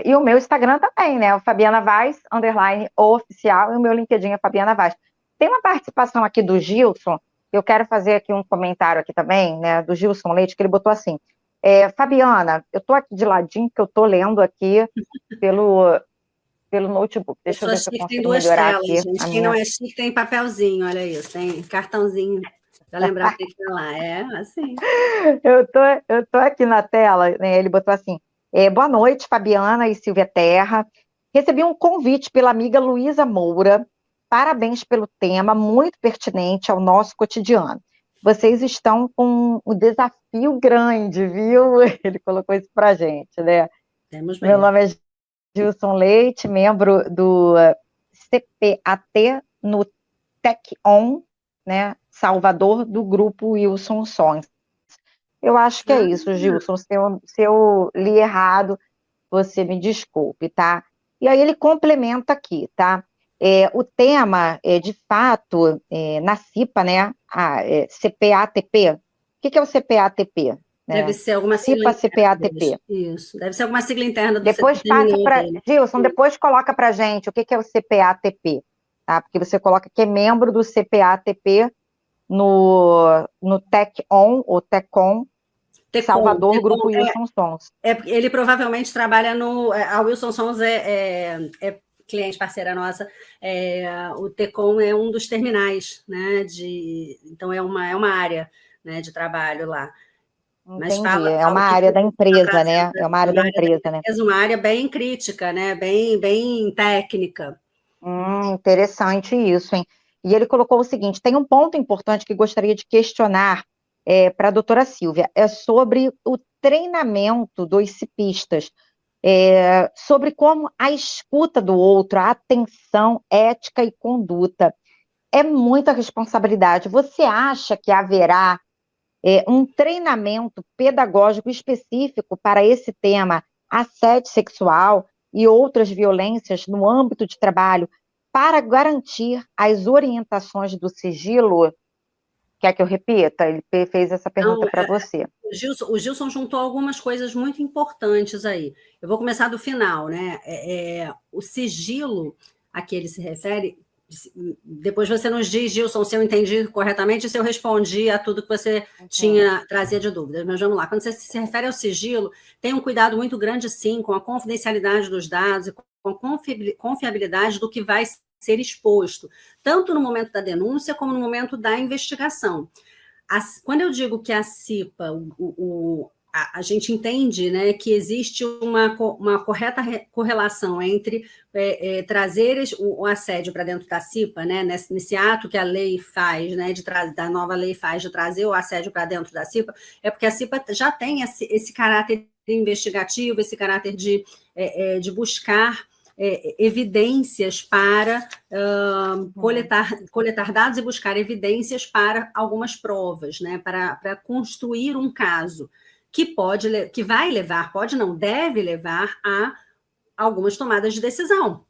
o meu Instagram também, né, o Fabiana Vaz, _oficial, e o meu LinkedIn é Fabiana Vaz. Tem uma participação aqui do Gilson, eu quero fazer aqui um comentário aqui também, né, do Gilson Leite, que ele botou assim, Fabiana, eu estou aqui de ladinho, que eu estou lendo aqui pelo notebook. Deixa eu ver se eu consigo melhorar aqui. Gente. Quem não é chique tem papelzinho, olha isso, tem cartãozinho para lembrar que tem que falar. É assim. Eu tô aqui na tela, né? Ele botou assim: boa noite, Fabiana e Silvia Terra. Recebi um convite pela amiga Luísa Moura. Parabéns pelo tema, muito pertinente ao nosso cotidiano. Vocês estão com um desafio grande, viu? Ele colocou isso pra gente, né? Temos Meu nome é Gilson Leite, membro do CPAT no TechOn, né, Salvador, do grupo Wilson Sons. Eu acho que é isso, Gilson. Se eu li errado, você me desculpe, tá? E aí ele complementa aqui, tá? O tema, de fato, na CIPA, né, CPATP. O que é o CPATP? Né? Deve ser alguma sigla CPATP. Isso, deve ser alguma sigla interna do Depois passa para... Gilson, depois coloca para a gente o que é o CPATP, tá? Porque você coloca que é membro do CPATP no TechOn, ou TechOn, Salvador, grupo Wilson Sons. Ele provavelmente trabalha a Wilson Sons é cliente parceira nossa. O TechOn é um dos terminais, né? Então é uma área, né, de trabalho lá. Entendi, é uma área da empresa, né? É uma área da empresa, né? É uma área bem crítica, né? Bem técnica. Interessante isso, hein? E ele colocou o seguinte: tem um ponto importante que gostaria de questionar para a doutora Silvia, é sobre o treinamento dos cipistas, sobre como a escuta do outro, a atenção, ética e conduta. É muita responsabilidade. Você acha que haverá um treinamento pedagógico específico para esse tema, assédio sexual, e outras violências no âmbito de trabalho para garantir as orientações do sigilo? Quer que eu repita? Ele fez essa pergunta para você. O Gilson juntou algumas coisas muito importantes aí. Eu vou começar do final, né? O sigilo a que ele se refere. Depois você nos diz, Gilson, se eu entendi corretamente, se eu respondi a tudo que você trazia de dúvidas. Mas vamos lá. Quando você se refere ao sigilo, tem um cuidado muito grande, sim, com a confidencialidade dos dados e com a confiabilidade do que vai ser exposto, tanto no momento da denúncia como no momento da investigação. Quando eu digo que a CIPA, a gente entende, né, que existe uma correta correlação entre trazer o assédio para dentro da CIPA, né, nesse ato que a lei faz, né, da nova lei faz de trazer o assédio para dentro da CIPA, é porque a CIPA já tem esse caráter investigativo, esse caráter de buscar evidências para coletar dados e buscar evidências para algumas provas, né, para construir um caso que vai levar, deve levar a algumas tomadas de decisão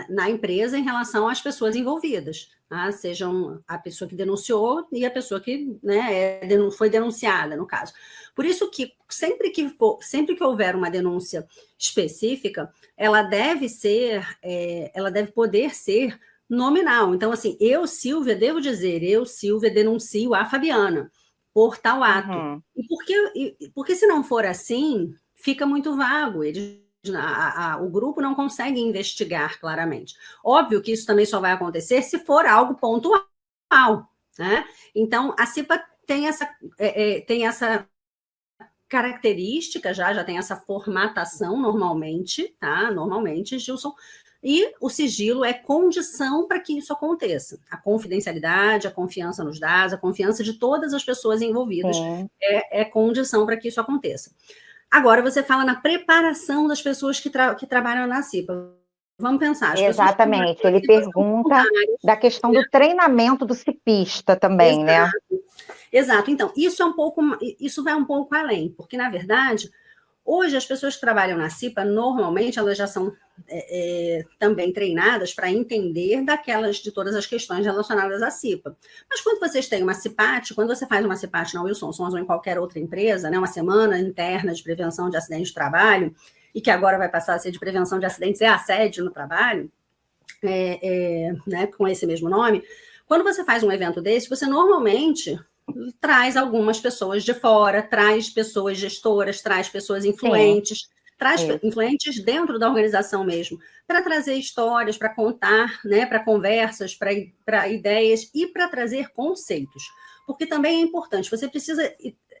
na empresa em relação às pessoas envolvidas, tá? Sejam a pessoa que denunciou e a pessoa que, né, foi denunciada, no caso. Por isso que sempre que houver uma denúncia específica, ela deve poder ser nominal. Então, assim, eu, Silvia, denuncio a Fabiana por tal ato. Uhum. E porque se não for assim, fica muito vago. O grupo não consegue investigar claramente. Óbvio que isso também só vai acontecer se for algo pontual, né? Então, a CIPA tem essa característica, já tem essa formatação normalmente, tá? Normalmente, Gilson. E o sigilo é condição para que isso aconteça. A confidencialidade, a confiança nos dados, a confiança de todas as pessoas envolvidas é condição para que isso aconteça. Agora, você fala na preparação das pessoas que trabalham na CIPA. Vamos pensar. Exatamente. Ele pergunta da questão do treinamento do cipista também, né? Exato. Então, isso vai um pouco além, porque, na verdade, hoje as pessoas que trabalham na CIPA, normalmente, elas já são também treinadas para entender de todas as questões relacionadas à CIPA. Mas quando vocês têm uma CIPAT, quando você faz uma CIPAT na Wilson Sons ou em qualquer outra empresa, né, uma semana interna de prevenção de acidentes de trabalho, e que agora vai passar a ser de prevenção de acidentes e assédio no trabalho, né, com esse mesmo nome, quando você faz um evento desse, você normalmente traz algumas pessoas de fora, traz pessoas gestoras, traz pessoas influentes, influentes dentro da organização mesmo, para trazer histórias, para contar, né, para conversas, para ideias e para trazer conceitos. Porque também é importante, você precisa,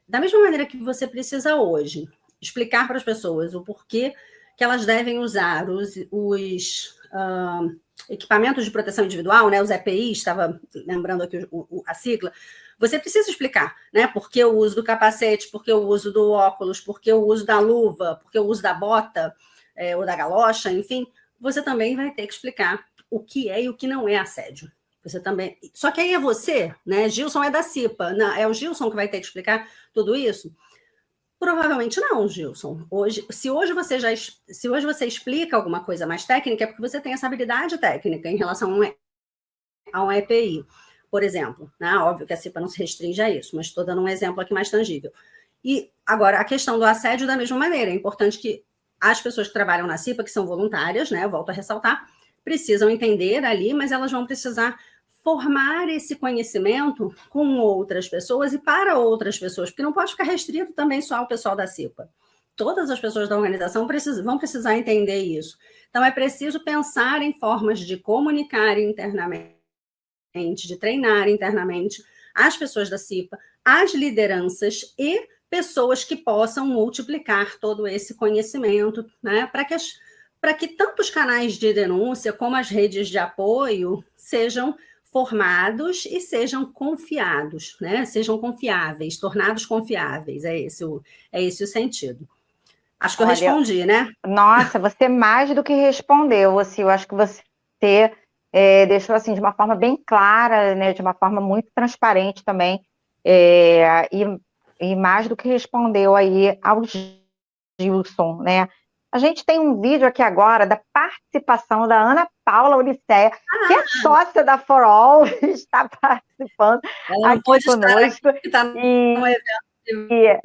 da mesma maneira que você precisa hoje, explicar para as pessoas o porquê que elas devem usar os equipamentos de proteção individual, né, os EPIs, estava lembrando aqui a sigla, você precisa explicar, né, por que o uso do capacete, por que o uso do óculos, por que o uso da luva, por que o uso da bota, ou da galocha, enfim, você também vai ter que explicar o que é e o que não é assédio. Você também. Só que aí é você, né? Gilson é da CIPA, não, é o Gilson que vai ter que explicar tudo isso? Provavelmente não, Gilson. Se hoje você explica alguma coisa mais técnica, é porque você tem essa habilidade técnica em relação a um EPI, por exemplo. Né? Óbvio que a CIPA não se restringe a isso, mas estou dando um exemplo aqui mais tangível. E agora, a questão do assédio, da mesma maneira, é importante que as pessoas que trabalham na CIPA, que são voluntárias, né, eu volto a ressaltar, precisam entender ali, mas elas vão precisar formar esse conhecimento com outras pessoas e para outras pessoas, porque não pode ficar restrito também só ao pessoal da CIPA. Todas as pessoas da organização vão precisar entender isso. Então, é preciso pensar em formas de comunicar internamente, de treinar internamente as pessoas da CIPA, as lideranças e pessoas que possam multiplicar todo esse conhecimento, né, para que tanto os canais de denúncia como as redes de apoio sejam formados e sejam confiados, né? Sejam confiáveis, tornados confiáveis, é esse o sentido. Acho que eu respondi, né? Nossa, você mais do que respondeu, assim, eu acho que você deixou assim de uma forma bem clara, né? De uma forma muito transparente também, e mais do que respondeu aí ao Gilson, né? A gente tem um vídeo aqui agora da participação da Ana Paula Ulicéia, que é sócia da For All, está participando ela aqui conosco. Aqui, está num evento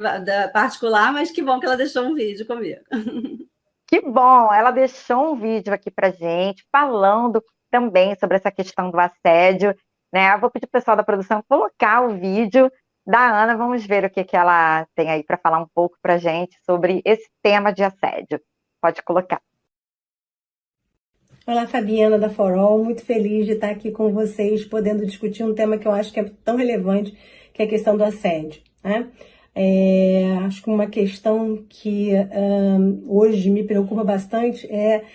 particular, mas que bom que ela deixou um vídeo comigo. Que bom, ela deixou um vídeo aqui para gente, falando também sobre essa questão do assédio, né? Eu vou pedir para o pessoal da produção colocar o vídeo da Ana, vamos ver o que ela tem aí para falar um pouco para a gente sobre esse tema de assédio. Pode colocar. Olá, Fabiana da For All, muito feliz de estar aqui com vocês, podendo discutir um tema que eu acho que é tão relevante, que é a questão do assédio, né? Acho que uma questão que hoje me preocupa bastante é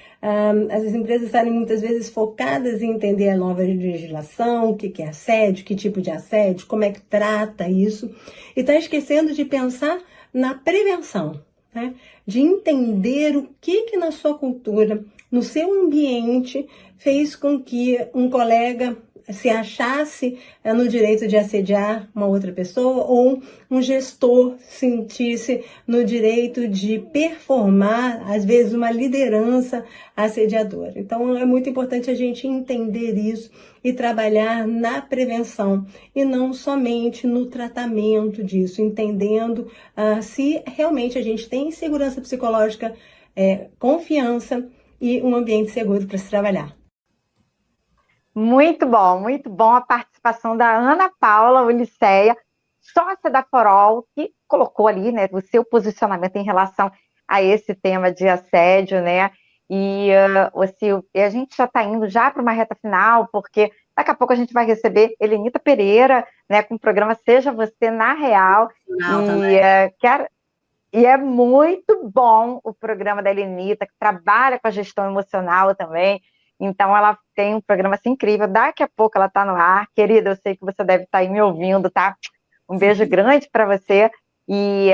as empresas estarem muitas vezes focadas em entender a nova legislação, o que é assédio, que tipo de assédio, como é que trata isso, e está esquecendo de pensar na prevenção, né? De entender o que na sua cultura, no seu ambiente, fez com que um colega se achasse no direito de assediar uma outra pessoa, ou um gestor sentisse no direito de performar, às vezes, uma liderança assediadora. Então, é muito importante a gente entender isso e trabalhar na prevenção, e não somente no tratamento disso, entendendo se realmente a gente tem segurança psicológica, confiança e um ambiente seguro para se trabalhar. Muito bom a participação da Ana Paula Ulicéia, sócia da For All, que colocou ali, né, o seu posicionamento em relação a esse tema de assédio, né? E a gente já está indo já para uma reta final, porque daqui a pouco a gente vai receber Helenita Pereira, né, com o programa Seja Você na Real. E é muito bom o programa da Helenita, que trabalha com a gestão emocional também. Então, ela tem um programa assim incrível. Daqui a pouco ela está no ar. Querida, eu sei que você deve estar aí me ouvindo, tá? Um beijo grande para você. E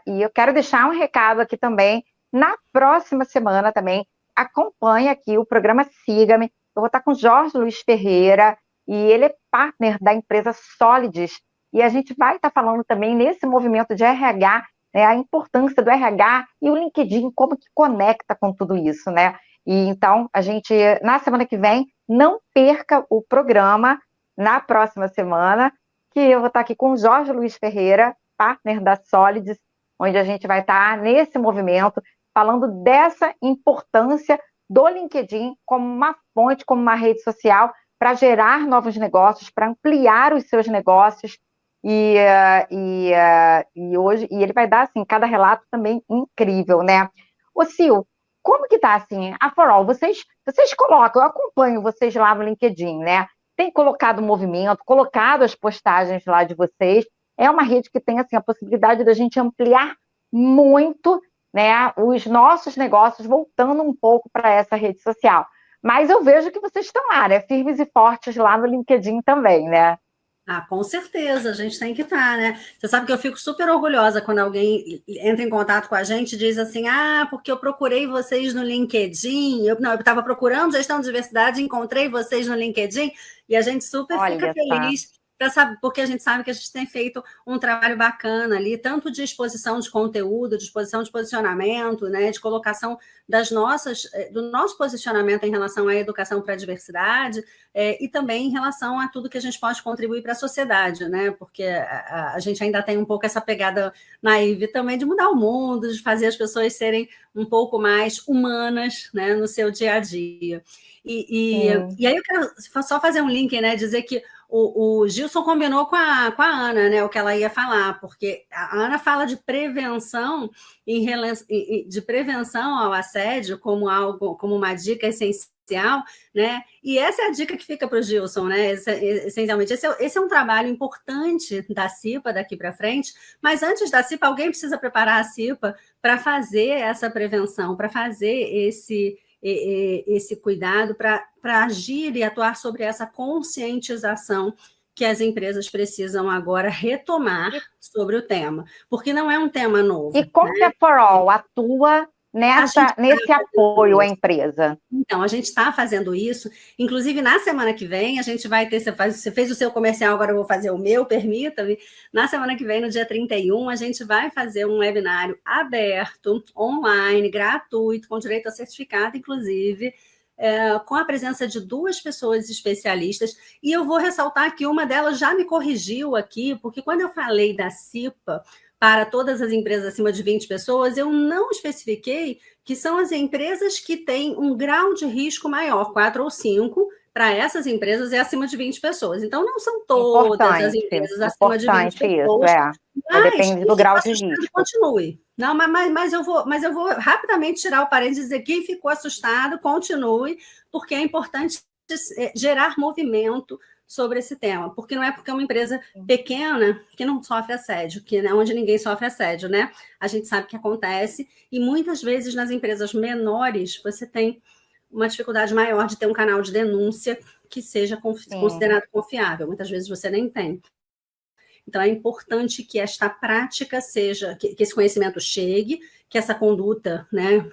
eu quero deixar um recado aqui também. Na próxima semana também, acompanhe aqui o programa Siga-me. Eu vou estar com o Jorge Luiz Ferreira, e ele é partner da empresa Solides. E a gente vai estar falando também nesse movimento de RH, né, a importância do RH e o LinkedIn, como que conecta com tudo isso, né? E então, a gente, na semana que vem, não perca o programa na próxima semana, que eu vou estar aqui com o Jorge Luiz Ferreira, partner da Solides, onde a gente vai estar nesse movimento, falando dessa importância do LinkedIn como uma fonte, como uma rede social, para gerar novos negócios, para ampliar os seus negócios. E hoje ele vai dar, assim, cada relato também incrível, né? Ô, Sil, como que tá, assim, a For All? Vocês colocam, eu acompanho vocês lá no LinkedIn, né? Tem colocado movimento, colocado as postagens lá de vocês. É uma rede que tem, assim, a possibilidade da gente ampliar muito, né, os nossos negócios, voltando um pouco para essa rede social. Mas eu vejo que vocês estão lá, né? Firmes e fortes lá no LinkedIn também, né? Com certeza, a gente tem que estar, né? Você sabe que eu fico super orgulhosa quando alguém entra em contato com a gente e diz assim, porque eu procurei vocês no LinkedIn, eu estava procurando gestão de diversidade, encontrei vocês no LinkedIn, e a gente super fica feliz, porque a gente sabe que a gente tem feito um trabalho bacana ali, tanto de exposição de conteúdo, de exposição de posicionamento, né, de colocação do nosso posicionamento em relação à educação para a diversidade, e também em relação a tudo que a gente pode contribuir para a sociedade, né, porque a gente ainda tem um pouco essa pegada naive também de mudar o mundo, de fazer as pessoas serem um pouco mais humanas, né, no seu dia a dia. E aí eu quero só fazer um link, né, dizer que o Gilson combinou com a Ana, né, o que ela ia falar, porque a Ana fala de prevenção ao assédio como uma dica essencial, né? E essa é a dica que fica para o Gilson, né? Essencialmente, esse é um trabalho importante da CIPA daqui para frente, mas antes da CIPA, alguém precisa preparar a CIPA para fazer essa prevenção, para fazer esse cuidado, para agir e atuar sobre essa conscientização que as empresas precisam agora retomar sobre o tema, porque não é um tema novo. E como que a For All atua nesse apoio à empresa? Então, a gente está fazendo isso, inclusive na semana que vem, a gente vai ter, você fez o seu comercial, agora eu vou fazer o meu, permita-me. Na semana que vem, no dia 31, a gente vai fazer um webinário aberto, online, gratuito, com direito a certificado, inclusive, com a presença de 2 pessoas especialistas, e eu vou ressaltar que uma delas já me corrigiu aqui, porque quando eu falei da CIPA, para todas as empresas acima de 20 pessoas, eu não especifiquei que são as empresas que têm um grau de risco maior, 4 ou 5, para essas empresas é acima de 20 pessoas. Então, não são todas as empresas acima de 20 pessoas. Mas depende do grau de risco. Continue. Não, mas eu vou rapidamente tirar o parênteses e dizer quem ficou assustado, continue, porque é importante gerar movimento sobre esse tema, porque não é porque é uma empresa pequena que não sofre assédio, que é onde ninguém sofre assédio, né? A gente sabe que acontece, e muitas vezes nas empresas menores você tem uma dificuldade maior de ter um canal de denúncia que seja considerado confiável. Muitas vezes você nem tem. Então, é importante que esta prática seja, que esse conhecimento chegue, que essa conduta, né,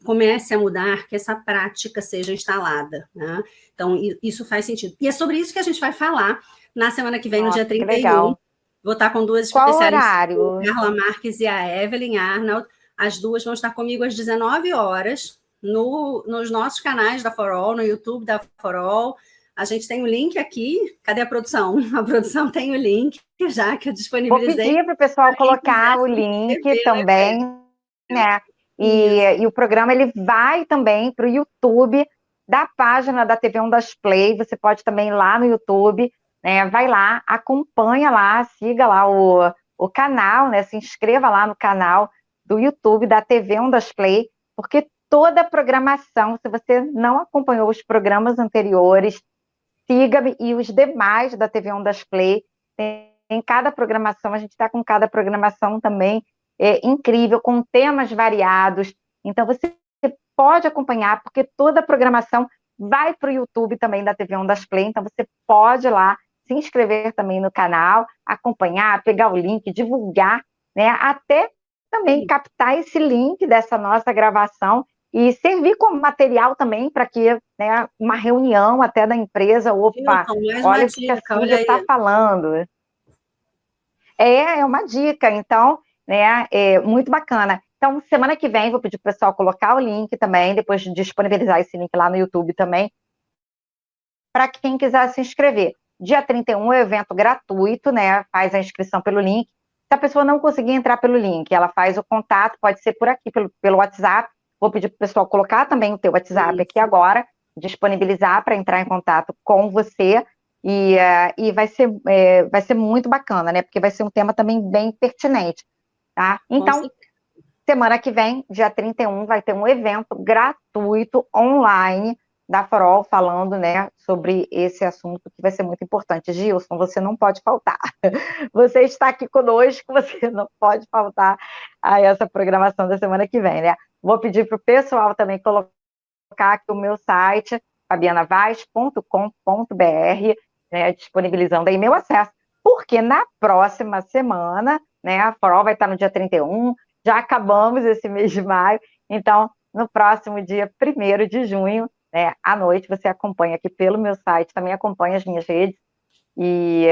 comece a mudar, que essa prática seja instalada, né? Então, isso faz sentido. E é sobre isso que a gente vai falar na semana que vem, no dia 31. Legal. Vou estar com 2 Qual especialistas, horário? a Carla Marques e a Evelyn Arnold. As 2 vão estar comigo às 19 horas, nos nossos canais da For All, no YouTube da For All. A gente tem o link aqui. Cadê a produção? A produção tem o link, já que eu disponibilizei. Vou pedir para o pessoal colocar o link também, né? E o programa ele vai também para o YouTube da página da TV Ondas Play. Você pode também ir lá no YouTube, né? Vai lá, acompanha lá, siga lá o canal, né? Se inscreva lá no canal do YouTube da TV Ondas Play, porque toda a programação, se você não acompanhou os programas anteriores, siga-me e os demais da TV Ondas Play. Em cada programação, a gente está com cada programação também incrível, com temas variados. Então, você pode acompanhar, porque toda a programação vai para o YouTube também da TV Ondas Play. Então, você pode ir lá se inscrever também no canal, acompanhar, pegar o link, divulgar, né? Até também captar esse link dessa nossa gravação e servir como material também para que, né, uma reunião até da empresa, opa, olha o que a Cida está falando. É uma dica, então, né, muito bacana. Então, semana que vem, vou pedir para o pessoal colocar o link também, depois de disponibilizar esse link lá no YouTube também, para quem quiser se inscrever. Dia 31 é um evento gratuito, né, faz a inscrição pelo link. Se a pessoa não conseguir entrar pelo link, ela faz o contato, pode ser por aqui, pelo WhatsApp. Vou pedir para o pessoal colocar também o teu WhatsApp aqui agora, disponibilizar para entrar em contato com você. E vai ser muito bacana, né? Porque vai ser um tema também bem pertinente, tá? Então, semana que vem, dia 31, vai ter um evento gratuito online da For All falando, né, sobre esse assunto que vai ser muito importante. Gilson, você não pode faltar. Você está aqui conosco, você não pode faltar a essa programação da semana que vem, né? Vou pedir para o pessoal também colocar aqui o meu site, fabianavaz.com.br, né, disponibilizando aí meu acesso, porque na próxima semana, né, a For All vai estar no dia 31, já acabamos esse mês de maio, então, no próximo dia 1º de junho, né, à noite, você acompanha aqui pelo meu site, também acompanha as minhas redes, e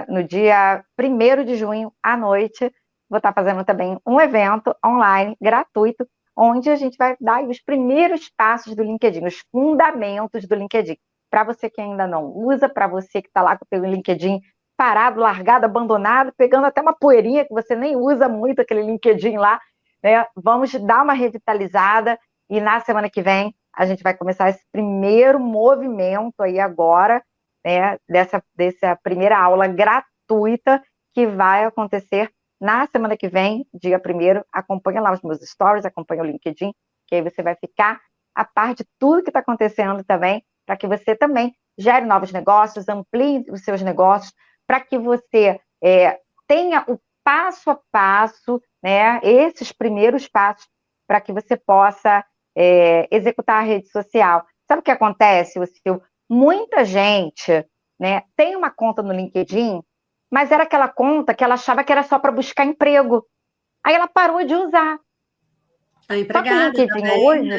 no dia 1º de junho, à noite, vou estar fazendo também um evento online, gratuito, onde a gente vai dar os primeiros passos do LinkedIn, os fundamentos do LinkedIn. Para você que ainda não usa, para você que está lá com o seu LinkedIn parado, largado, abandonado, pegando até uma poeirinha que você nem usa muito aquele LinkedIn lá, né? Vamos dar uma revitalizada e na semana que vem a gente vai começar esse primeiro movimento aí agora, né? Dessa primeira aula gratuita que vai acontecer na semana que vem, dia 1º, acompanha lá os meus stories, acompanha o LinkedIn, que aí você vai ficar a par de tudo que está acontecendo também, para que você também gere novos negócios, amplie os seus negócios, para que você tenha o passo a passo, né, esses primeiros passos, para que você possa executar a rede social. Sabe o que acontece, Lucil? Muita gente, né, tem uma conta no LinkedIn, mas era aquela conta que ela achava que era só para buscar emprego. Aí ela parou de usar. Está Só que o empregado LinkedIn também, hoje né?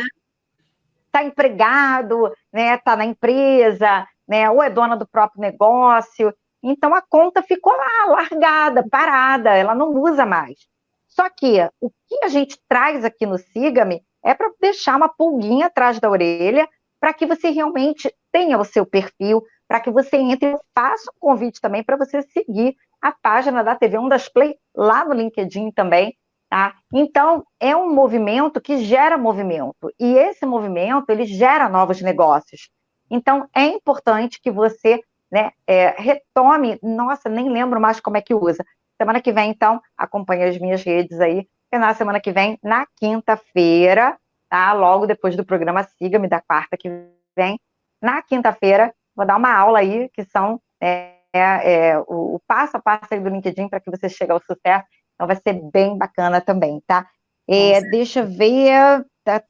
está empregado, né? Está na empresa, né? Ou é dona do próprio negócio. Então a conta ficou lá, largada, parada, ela não usa mais. Só que o que a gente traz aqui no Siga-me é para deixar uma pulguinha atrás da orelha para que você realmente tenha o seu perfil, para que você entre e faça um convite também para você seguir a página da TV Ondas Play lá no LinkedIn também, tá? Então, é um movimento que gera movimento, e esse movimento, ele gera novos negócios. Então, é importante que você, né, retome, nossa, nem lembro mais como é que usa. Semana que vem, então, acompanhe as minhas redes aí, e na semana que vem, na quinta-feira, tá? Logo depois do programa Siga-me, da quarta que vem, na quinta-feira, vou dar uma aula aí, que são o passo a passo aí do LinkedIn para que você chegue ao sucesso. Então vai ser bem bacana também, tá? Deixa eu ver. Tá.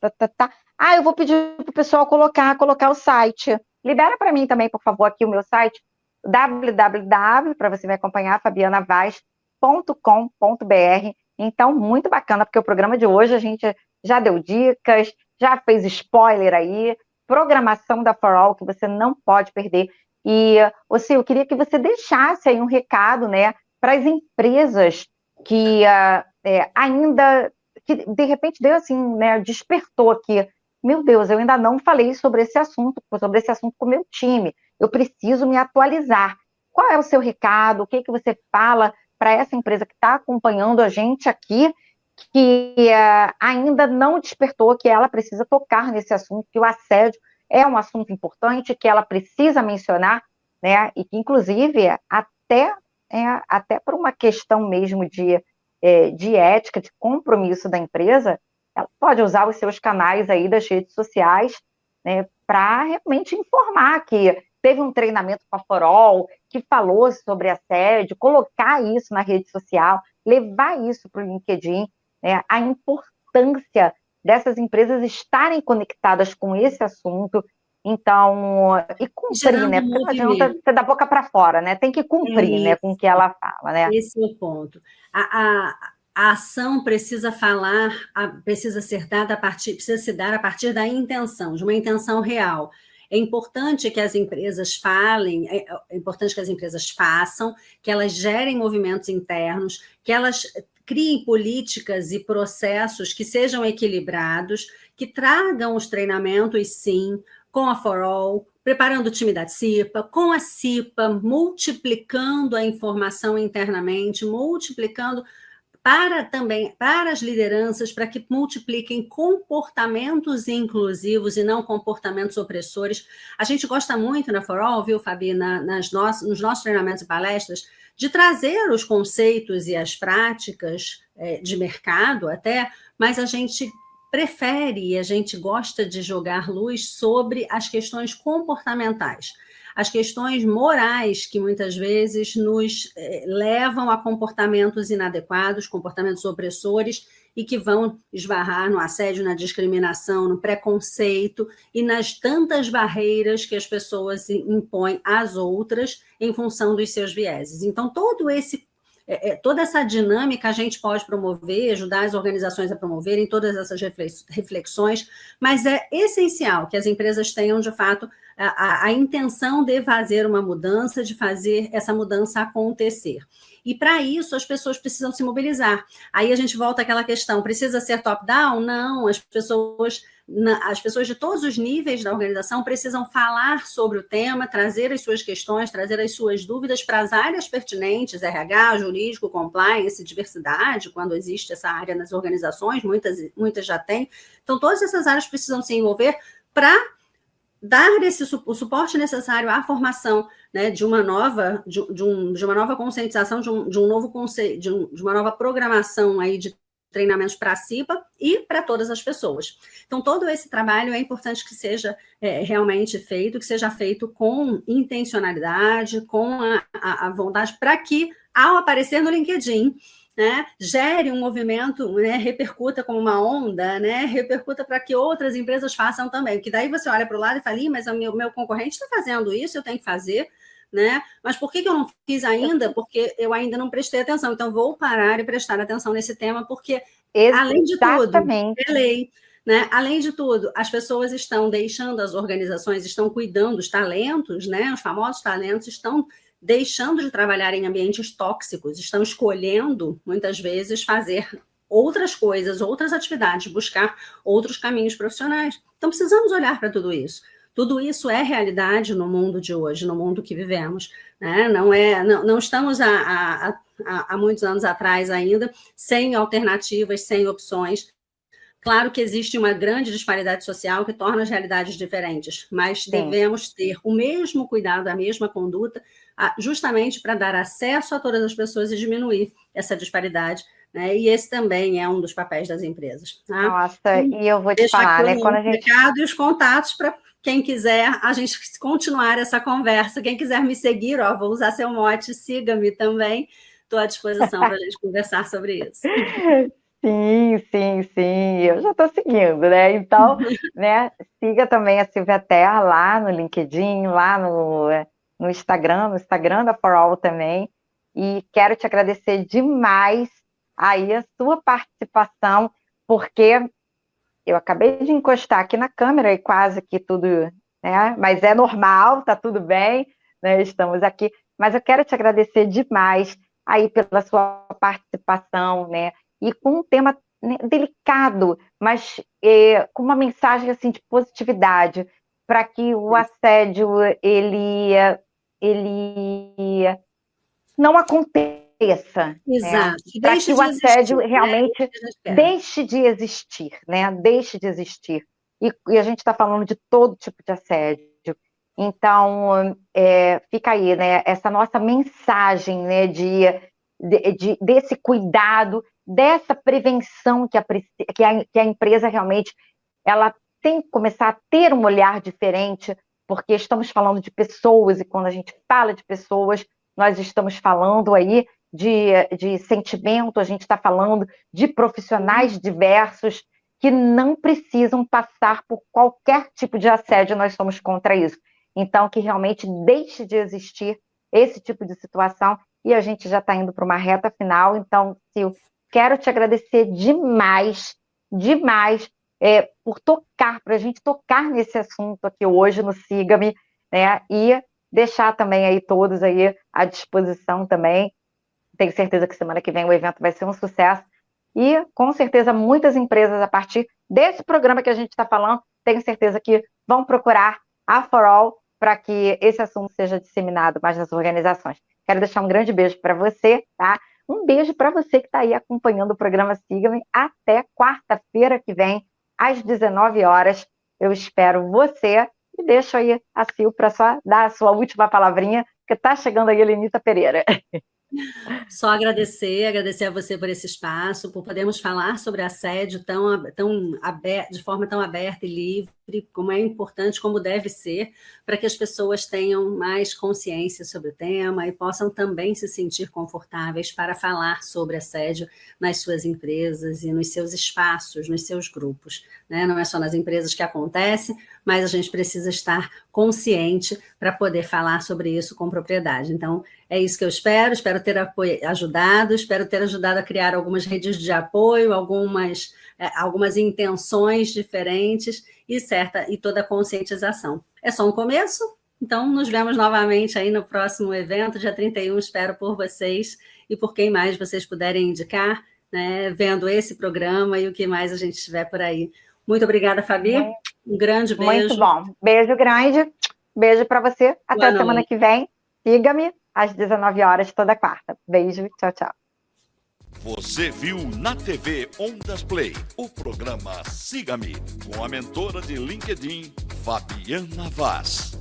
Ah, eu vou pedir para o pessoal colocar o site. Libera para mim também, por favor, aqui o meu site, www, para você me acompanhar, fabianavaz.com.br. Então, muito bacana, porque o programa de hoje a gente já deu dicas, já fez spoiler aí, programação da For All, que você não pode perder. E, eu queria que você deixasse aí um recado, né, para as empresas que ainda, que de repente deu assim, né, despertou aqui. Meu Deus, eu ainda não falei sobre esse assunto com o meu time. Eu preciso me atualizar. Qual é o seu recado? O que você fala para essa empresa que está acompanhando a gente aqui, que ainda não despertou, que ela precisa tocar nesse assunto, que o assédio é um assunto importante, que ela precisa mencionar, né? E que, inclusive, até por uma questão mesmo de ética, de compromisso da empresa, ela pode usar os seus canais aí das redes sociais, né, para realmente informar que teve um treinamento com a For All, que falou sobre assédio, colocar isso na rede social, levar isso para o LinkedIn, né, a importância dessas empresas estarem conectadas com esse assunto. Então, e cumprir, né? Porque não adianta ser da boca para fora, né? Tem que cumprir, né, com o que ela fala, né? Esse é o ponto. A ação precisa precisa ser dada precisa se dar a partir da intenção, de uma intenção real. É importante que as empresas falem, é importante que as empresas façam, que elas gerem movimentos internos, que elas criem políticas e processos que sejam equilibrados, que tragam os treinamentos, sim, com a For All, preparando o time da CIPA, com a CIPA, multiplicando a informação internamente, multiplicando para as lideranças, para que multipliquem comportamentos inclusivos e não comportamentos opressores. A gente gosta muito na For All, viu, Fabi, nos nossos treinamentos e palestras, de trazer os conceitos e as práticas de mercado até, mas a gente prefere e a gente gosta de jogar luz sobre as questões comportamentais, as questões morais que muitas vezes nos levam a comportamentos inadequados, comportamentos opressores e que vão esbarrar no assédio, na discriminação, no preconceito e nas tantas barreiras que as pessoas impõem às outras em função dos seus vieses. Então, toda essa dinâmica a gente pode promover, ajudar as organizações a promoverem todas essas reflexões, mas é essencial que as empresas tenham, de fato, a intenção de fazer uma mudança, de fazer essa mudança acontecer. E, para isso, as pessoas precisam se mobilizar. Aí a gente volta àquela questão, precisa ser top-down? Não, as pessoas de todos os níveis da organização precisam falar sobre o tema, trazer as suas questões, trazer as suas dúvidas para as áreas pertinentes, RH, jurídico, compliance, diversidade, quando existe essa área nas organizações, muitas já têm. Então, todas essas áreas precisam se envolver para dar o suporte necessário à formação, né, de uma nova conscientização, de um novo conceito, de uma nova programação aí de treinamentos para a CIPA e para todas as pessoas. Então, todo esse trabalho é importante que seja realmente feito, que seja feito com intencionalidade, com a vontade, para que, ao aparecer no LinkedIn, né, gere um movimento, né, repercuta como uma onda, né, repercuta para que outras empresas façam também, porque daí você olha para o lado e fala, mas o meu concorrente está fazendo isso, eu tenho que fazer, né? Mas por que eu não fiz ainda? Porque eu ainda não prestei atenção, então vou parar e prestar atenção nesse tema, porque Além de tudo, Exatamente. é lei. Né? Além de tudo, as pessoas estão deixando, as organizações estão cuidando, os talentos, né? Os famosos talentos estão deixando de trabalhar em ambientes tóxicos, estão escolhendo, muitas vezes, fazer outras coisas, outras atividades, buscar outros caminhos profissionais. Então, precisamos olhar para tudo isso. Tudo isso é realidade no mundo de hoje, no mundo que vivemos. Né? Não estamos há muitos anos atrás ainda, sem alternativas, sem opções. Claro que existe uma grande disparidade social que torna as realidades diferentes, mas devemos ter o mesmo cuidado, a mesma conduta, justamente para dar acesso a todas as pessoas e diminuir essa disparidade. Né? E esse também é um dos papéis das empresas. Tá? Nossa, e eu vou te falar, né? Quando a gente... recado e os contatos para quem quiser a gente continuar essa conversa. Quem quiser me seguir, vou usar seu mote, siga-me também. Estou à disposição para a gente conversar sobre isso. Sim, eu já estou seguindo, né? Então, né, siga também a Silvia Terra lá no LinkedIn, lá no Instagram da For All também. E quero te agradecer demais aí a sua participação, porque eu acabei de encostar aqui na câmera e quase que tudo, né? Mas é normal, tá tudo bem, né? Estamos aqui. Mas eu quero te agradecer demais aí pela sua participação, né? E com um tema, né, delicado, mas com uma mensagem assim de positividade, para que o assédio ele não aconteça. Exato. Né? Para que o assédio realmente deixe de existir, né? Deixe de existir. E a gente está falando de todo tipo de assédio. Então, fica aí, né? Essa nossa mensagem, né, desse cuidado, dessa prevenção que a empresa realmente ela tem que começar a ter um olhar diferente, porque estamos falando de pessoas, e quando a gente fala de pessoas, nós estamos falando aí de sentimento, a gente está falando de profissionais diversos que não precisam passar por qualquer tipo de assédio, nós somos contra isso. Então, que realmente deixe de existir esse tipo de situação, e a gente já está indo para uma reta final. Então, Sil, quero te agradecer demais por tocar, para a gente tocar nesse assunto aqui hoje no Siga-me, né? E deixar também aí todos aí à disposição também. Tenho certeza que semana que vem o evento vai ser um sucesso. E, com certeza, muitas empresas, a partir desse programa que a gente está falando, tenho certeza que vão procurar a For All para que esse assunto seja disseminado mais nas organizações. Quero deixar um grande beijo para você, tá? Um beijo para você que está aí acompanhando o programa Siga-me. Até quarta-feira que vem, às 19 horas. Eu espero você. E deixo aí a Sil para só dar a sua última palavrinha, porque está chegando aí a Lenita Pereira. Só agradecer a você por esse espaço, por podermos falar sobre assédio de forma tão aberta e livre, como é importante, como deve ser, para que as pessoas tenham mais consciência sobre o tema e possam também se sentir confortáveis para falar sobre assédio nas suas empresas e nos seus espaços, nos seus grupos. Né? Não é só nas empresas que acontece, mas a gente precisa estar consciente para poder falar sobre isso com propriedade. Então, é isso que eu espero ter ajudado a criar algumas redes de apoio, algumas intenções diferentes e toda a conscientização. É só um começo, então nos vemos novamente aí no próximo evento, dia 31, espero por vocês e por quem mais vocês puderem indicar, né, vendo esse programa e o que mais a gente tiver por aí. Muito obrigada, Fabi. Um grande beijo. Muito bom. Beijo grande. Beijo para você. Até a semana que vem. Siga-me às 19 horas toda quarta. Beijo. Tchau, tchau. Você viu na TV Ondas Play o programa Siga-me com a mentora de LinkedIn, Fabiana Vaz.